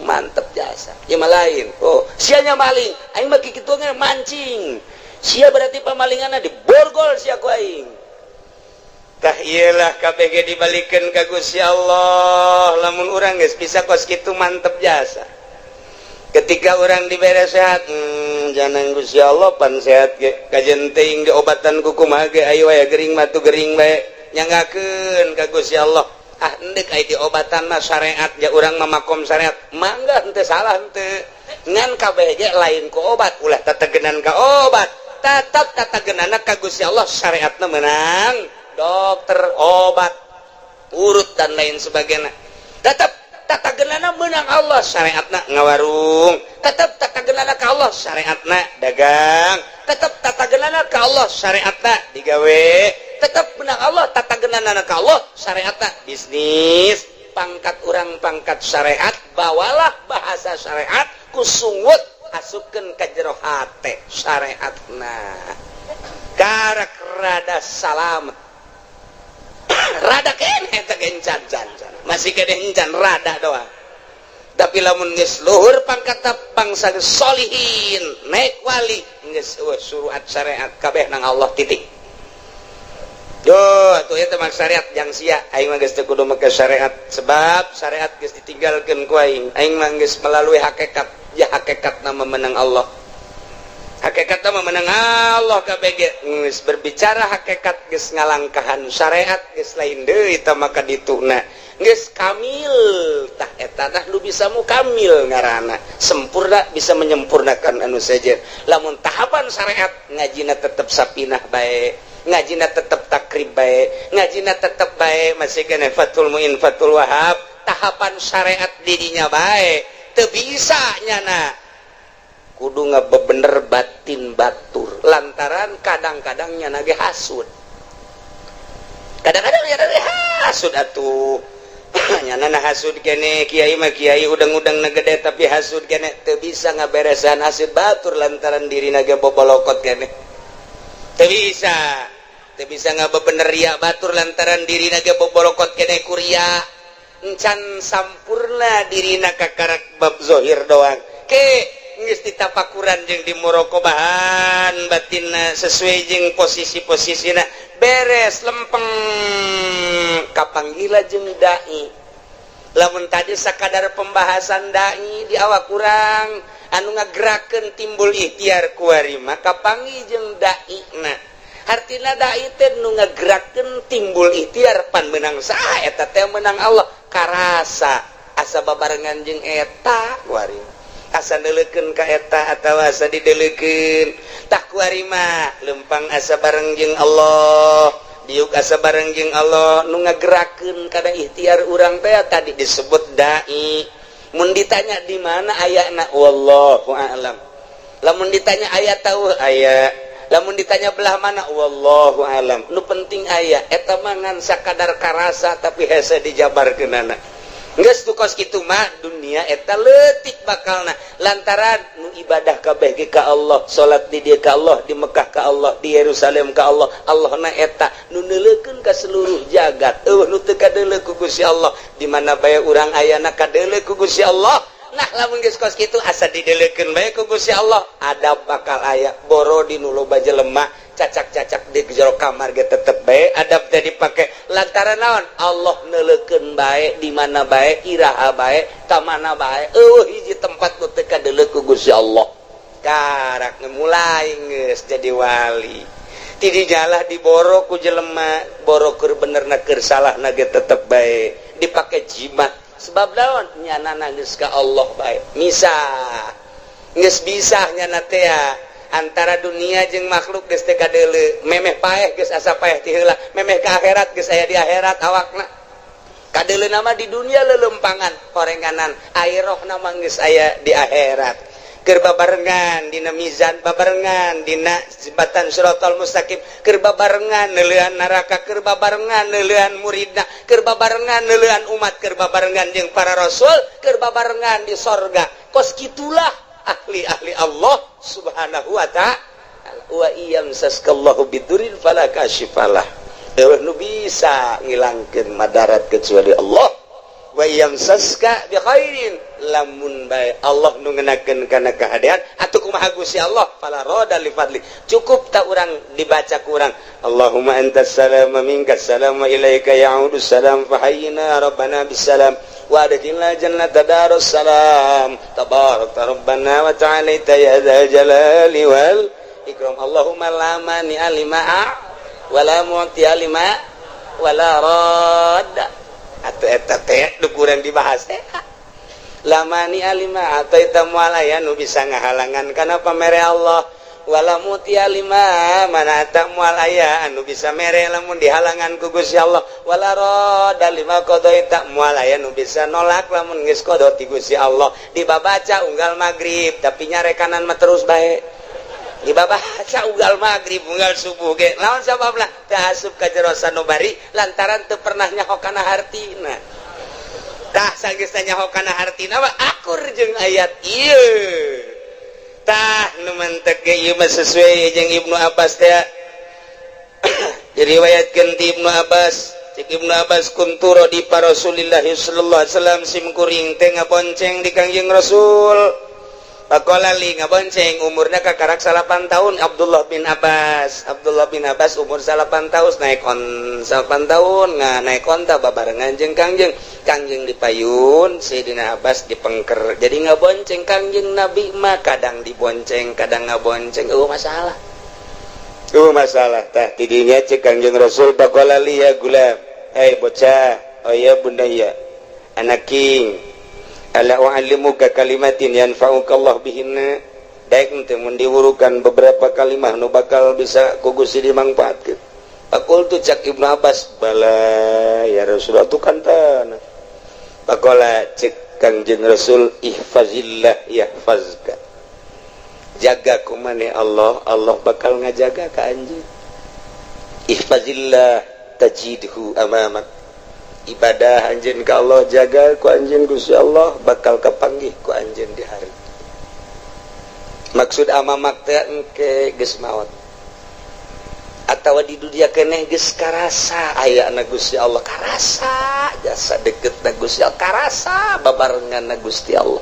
S3: mantep jasa ieu mah lain oh sia nya maling aing mah kitu ge mancing sia berarti pamalinganna diborgol sia ku aing tah iyalah kabeh ge dibalikeun ka Gusti Allah lamun urang geus bisa kos kitu mantep jasa ketika urang dibere sehat jangan Gusti Allah pan sehat ge kajen teuing diobatan ku kumaha ge aya wae gering matu gering bae nyanggakeun ka Gusti Allah ah endek aya diobatan mah syariat ja urang mah makom syariat mangga henteu salah henteu ngan kabeh ge lain ku obat ulah tategenan ka obat tetep tategenana ka Gusti Allah syariatna menang dokter obat urut dan lain sebagainya tetap tatagenana menang Allah syariatna ngawarung tetap tatagenana ka Allah syariatna dagang tetap tatagenana ka Allah syariatna digawe tetap menang Allah tatagenana ka Allah syariatna bisnis pangkat urang pangkat syariat bawalah bahasa syariat kusungut asupkeun ka jero hate syariatna karak rada salamet rada keneh teh encan masih keneh encan rada doang tapi lamun geus luhur pangkat bangsa solihin naik wali geus suruhat syariat kabeh nang Allah titik yo atuh eta mah syariat jang sia aing mah geus teu kudu make syariat sebab syariat geus ditinggalkeun ku aing mah geus melalui hakikat ya hakikatna memenang Allah hakikatna memenang Allah kabeh geus berbicara hakikat geus ngalangkahan syariat geus lain deui tah maka dituna geus kamil tah eta tah nu bisa mukamil ngaranna sempurna bisa menyempurnakan anu saja lamun tahapan syariat ngajina tetep sapinah bae ngajina tetep takrib bae ngajina tetep bae masih keneh fatul muin fatul wahab tahapan syariat didinya bae teu bisa nyana kudu ngabebener batin batur lantaran kadang-kadang nyana ge hasud kadang-kadang nyana ge hasud atuh nyana hasud kene kiai mah kiai udang-udang na gede tapi hasud kene teu bisa ngaberesan hasud batur lantaran dirina ge bobolokot kene teu bisa teu bisa ngabebener ria batur lantaran dirina ge bobolokot keneh ku ria encan sampurna dirina kakarak bab zahir doang ke geus ditapakuran jeung dimurokobahan batinna sesuai jeung posisi-posisina beres lempeng kapanggila jeung dai lamun tadi sakadar pembahasan dai di awak kurang anu ngagerakeun timbul ikhtiar kuari maka panggih jeung dai na artina dai teh nu ngagerakeun timbul ikhtiar pan menang saha eta teh menang Allah karasa asa babarengan jeung eta kuari asa neuleukeun ka eta atawa asa dideuleukeun tah kuari mah lempang asa bareng jeung Allah diuk asa bareng jeung Allah nu ngagerakeun kana ikhtiar urang teh tadi disebut dai. Mun ditanya di mana ayatna wallahu a'lam. Lamun ditanya ayat tahu aya. Lamun ditanya belah mana wallahu a'lam. Nu penting aya eta mah ngan sakadar karasa tapi hese dijabarkeunana. Geus tukos kitu mah dunia eta leutik bakalna lantaran nu ibadah kabeh ge ka Allah, salat di dieu ka Allah, di Mekah ka Allah, di Yerusalem ka Allah. Allahna eta nu neuleukeun ka seluruh jagat. Nu teu kadeuleu ku Gusti Allah, di mana bae urang ayana kadeuleu ku Gusti Allah. Nah, lamun geus kos kitu asa dideuleukeun bae ku Gusti Allah, adab bakal aya. Boro di nu loba jelema cacak-cacak di jero kamar ge tetep bae adab teh dipake lantaran naon Allah neuleukeun bae di mana bae iraha bae ka mana bae hiji tempat nu teu kadeuleu ku Gusti Allah karak mulai geus jadi wali ti dijalah diboro ku jelema boro keur benerna keur salahna ge tetep bae dipake jimat sebab naon nyanana geus ka Allah bae misah geus bisa nyana teh antara dunia jeung makhluk geus teu kadeuleu memeh paeh geus asa paeh ti heula memeh ka akhirat geus aya di akhirat awakna kadeuleuna mah di dunia leulempangan horenganan airoh nama geus aya di akhirat keur babarengan dina mizan babarengan dina jembatan siratal mustaqim keur babarengan neuleuan neraka keur babarengan neuleuan muridna keur babarengan neuleuan umat keur babarengan jeung para rasul keur babarengan di sorga kos kitulah ahli-ahli Allah subhanahu wa ta'ala wa iyam saskallahu bidurin fala kashifalah nu bisa ngilangkeun madarat kecuali Allah wa iyam saska bi khairin lamun bae Allah nu ngeunakeun kana kahadean atuh kumaha Gusti Allah fala rada li fadli cukup ta urang dibaca ku urang Allahumma antas salam wa minkas salam wa ilaika ya'udu salam fa hayyina rabbana bisalam wa adkhilna jannata darus salam tabarakta rabbana wa ta'alaita ya dzal jalali wal ikram Allahumma la mani alima wa la mu'ti alima wa la radda atuh eta teh nu kurang dibahas teh la mani alima ataita mualaya nu bisa ngahalangan kana pamere Allah wala muti alima mana tak mual aya anu bisa mere lamun dihalangan ku Gusti Allah wala rada lima qadai tak mual aya anu bisa nolak lamun geus qada ti Gusti Allah dibabaca unggal magrib tapi nyarekanan mah terus bae dibabaca unggal magrib unggal subuh ge lawan sababna teu asup ka jero sanubari lantaran teu pernah nyaho kana hartina tah sageus nyaho kana hartina mah akur jeung ayat ieu tah nu mentek ge ieu mah sesuai jeung Ibnu Abbas teh diriwayatkeun ti Ibnu Abbas cek Ibnu Abbas kuntu radi Rasulillah sallallahu alaihi wasallam sim kuring teh ngabonceng di Kangjeng Rasul Pakola li ngabonceng umurna kakarak 8 tahun Abdullah bin Abbas umur 8 tahun naik on 8 tahun naik onta babarengan jeung Kangjeng dipayun Sayyidina Abbas dipengker jadi ngabonceng Kangjeng Nabi mah kadang dibonceng kadang ngabonceng masalah tah tidinya cek Kangjeng Rasul pakola li ya gulam bocah oh ya bunda ya anak king ala u'allimuka kalimatin yanfa'uka Allah bihinna daek teh mun diwurukan beberapa kalimat nu bakal bisa ku Gusti dimangpaatkeun pakul tu cak Ibnu Abbas bala ya Rasulullah tu kantana pakola cek Kangjeng Rasul ihfazillah yahfazka jaga kumane Allah bakal ngajaga ka anjeun ihfazillah tajidhu amamak ibadah anjeun ka Allah jaga ku anjeun Gusti Allah bakal kapanggih ku anjeun di hari maksud amamak teh engke geus maot atawa di dunia keneh geus karasa aya na Gusti Allah karasa jasa deket na Gusti Allah karasa babarengan na Gusti Allah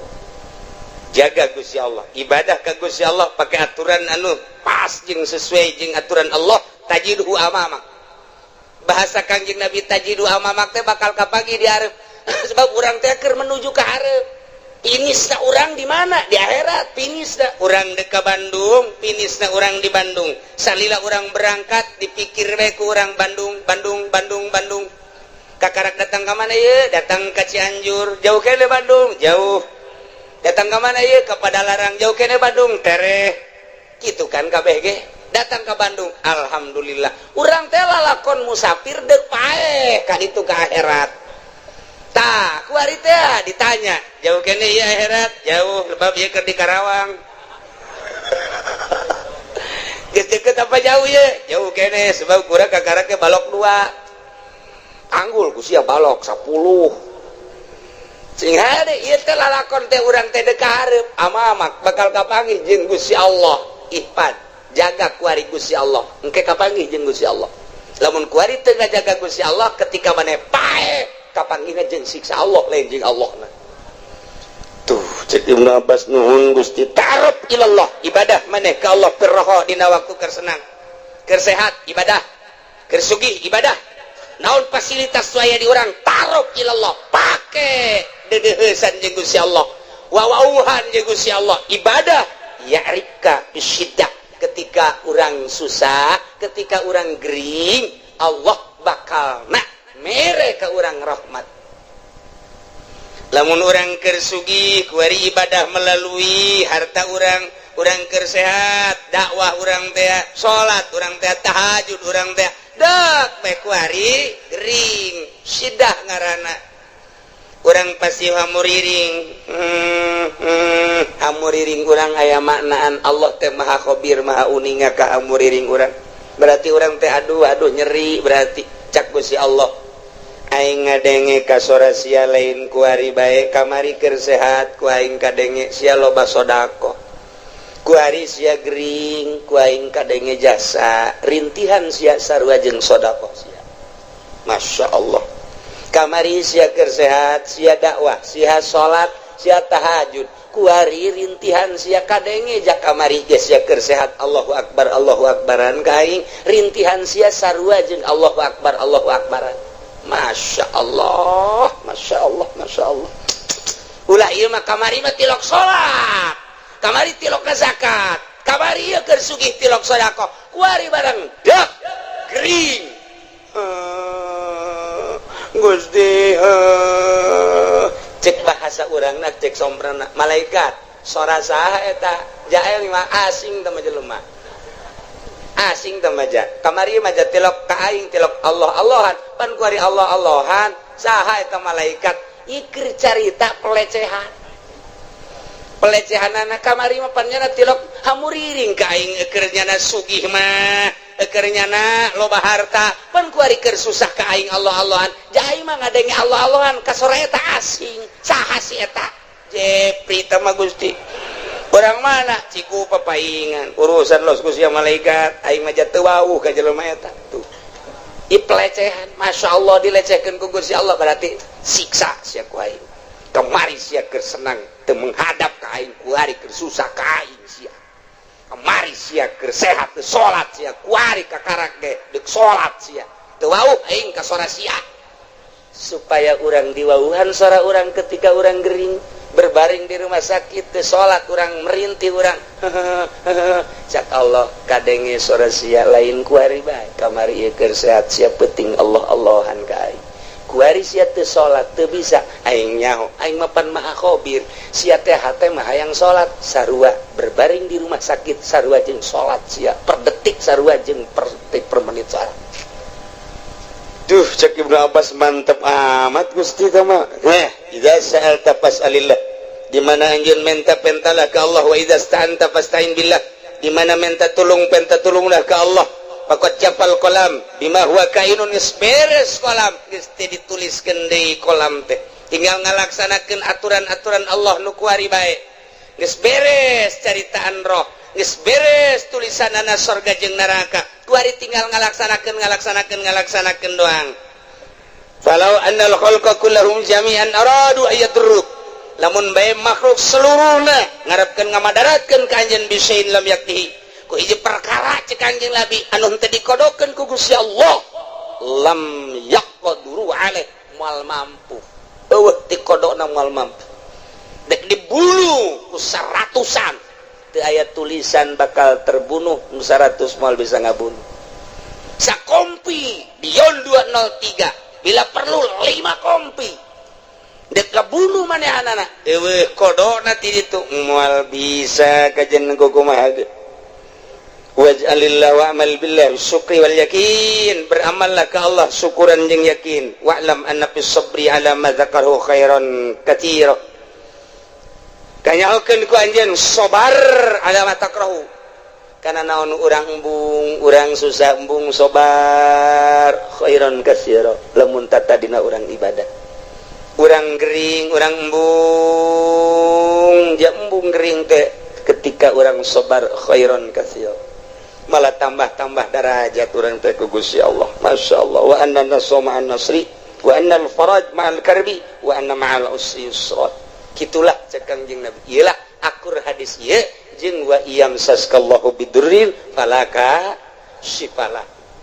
S3: jaga Gusti Allah ibadah ka Gusti Allah pakai aturan anu pas jeung sesuai jeung aturan Allah tajiduhu amamak bahasa Kangjeng Nabi tajiduhu amamak teh bakal kapagi di hareup sebab urang teh keur menuju ka hareup finisna urang di mana di akhirat finisna urang deka Bandung finisna urang di Bandung salila urang berangkat dipikir we ku urang Bandung kakarak datang ke mana ye datang ke Cianjur jauh kene Bandung jauh datang ke mana ye ke Padalarang jauh kene Bandung tereh gitu kan kabeh ge datang ke Bandung alhamdulillah urang teh lalakon musafir deuk paeh ka ditu ka akhirat tah kuari teh ditanya jauh kene ieu akhirat jauh lebab ieu keur di Karawang geus deukeut apa jauh ye jauh kene sebab kurang kakarak ke balok 2 anggul ku sia balok 10 sing hade ieu teh lalakon teh urang teh deuk ka hareup amamak bakal kapanggih jeung Gusti Allah ihpan jaga kuari Gusti Allah engke kapanggih jeung Gusti Allah lamun kuari teu ngajaga Gusti Allah ketika maneh paeh kapanggihna jeung siksa Allah lain jeung Allahna tuh cek Ibnu Abbas nuhun Gusti tarab ilallah ibadah maneh ka Allah keur roho dina waktu keur senang keur sehat ibadah keur sugih ibadah naon fasilitas waya di urang tarab ilallah pake dedeuheusan jeung Gusti Allah wawauhan jeung Gusti Allah ibadah ya'rika bisyiddah ketika urang susah ketika urang gering Allah bakal mere ka urang rahmat lamun urang keur sugih kuari ibadah melalui harta urang keur sehat dakwah urang teh salat urang teh tahajud urang teh dek bae kuari gering sidah ngaranna urang pasti hamuriring urang aya maknaan Allah teh maha khabir maha uninga ka hamuriring urang berarti urang teh aduh nyeri berarti cak Gusti Allah aing ngadenge ka sora sia lain kuari bae kamari keur sehat ku aing kadenge sia loba sodako kuari sia gering ku aing kadenge jasa rintihan sia sarua jeung sodako sia Masya Allah kamari sia keur sehat sia dakwah sia salat sia tahajud kuari rintihan sia kadenge jak kamari geus sia keur sehat Allahu akbaran ka aing rintihan sia sarua jeung Allahu akbaran Masya Allah ulah ieu mah kamari mah tilok salat kamari tilok zakat kamari ieu keur sugih tilok sedekah kuari barang dak gering Gusti cek bahasa urangna cek sombrana malaikat sora saha eta jael mah asing teh jelema asing temaja kamari maja tilok ka aing tilok Allahan pan kuari Allahan saha eta malaikat ikir carita pelecehanana kamari mah pan nyana tilok hamuriring ka aing keur nyana sugih mah keur nyana loba harta pan kuari keur susah ka aing Allahan jai mah ngadenge Allahan ka sora eta asing saha si eta jepri teh mah Gusti orang mana ciku papaingan urusan los ku sia malaikat aing mah teu wauh ka jelema eta tuh pelecehan Masya Allah dilecehkeun ku Gusti Allah berarti siksa sia ku aing kemari sia keur senang teu menghadap ka aing kuari keur susah ka aing sia kemari sia keur sehat teu salat sia kuari ka karak ge deuk salat sia teu wauh aing ka sora sia supaya urang diwauhan sora urang ketika urang gering berbaring di rumah sakit teu salat urang merintih urang cak Allah kadenge sora sia lain kuari bae kamari ieu keur sehat sia penting Allahan ka aing kuari sia teu salat teu bisa aing nyaho aing mah pan maha khabir sia teh hate mah hayang salat sarua berbaring di rumah sakit sarua jeung salat sia per detik sarua jeung per detik per menit salat duh cek Ibnu Abbas mantep amat Gusti tama idza sa'alta fas'alillah di mana anjeun minta pentalah ka Allah wa idza sta'anta fasta'in billah di mana minta tulung penta tulunglah ka Allah faqad capal qalam bima huwa kainun isberes qalam geus teh dituliskeun deui qalam teh tinggal ngalaksanakeun aturan-aturan Allah nu kuari bae geus beres caritaan roh geus beres tulisanana surga jeung neraka kuari tinggal ngalaksanakan doang. Falau annal khalqa kullahum jami'an aradu ayadruk, lamun bae makhluk seluruhna ngarepkeun ngamadaratkeun ka anjeun bisain lam yaktihi ku hiji perkara cek anjeun Nabi anu henteu dikodokeun ku Gusti Allah lam yaqduru alaih moal mampu eueuh dikodokna moal mampu dek dibunuh ku saratusan teu aya tulisan bakal terbunuh nu 100 moal bisa ngabunuh sakompi di yon 203 bila perlu 5 kompi dek kabunuh manehanana eueuh kodona ti ditu moal bisa kajen kumaha ge waj'alillahu wa'mal billah syukri wal yakin beramallah ka Allah syukuran jeung yakin wa'lam anna fis sabri ala ma dzakarahu khairan katsira kanyakeun ku anjeun sabar ala ma takrahu kana naon urang embung urang susah embung sabar khairan katsira lamun tata dina urang ibadah urang gering urang embung ja embung gering teh ketika urang sabar khairan katsira malah tambah-tambah derajat urang teh ku Gusti Allah masyaallah wa anna nasra ma'an nasri wa anna al-faraj ma'al karbi wa anna ma'al usri yusra kitulah cek Kangjeng Nabi ieu lah akur hadis ieu jeung wa iyam saskallahu bidurril falaka syifalah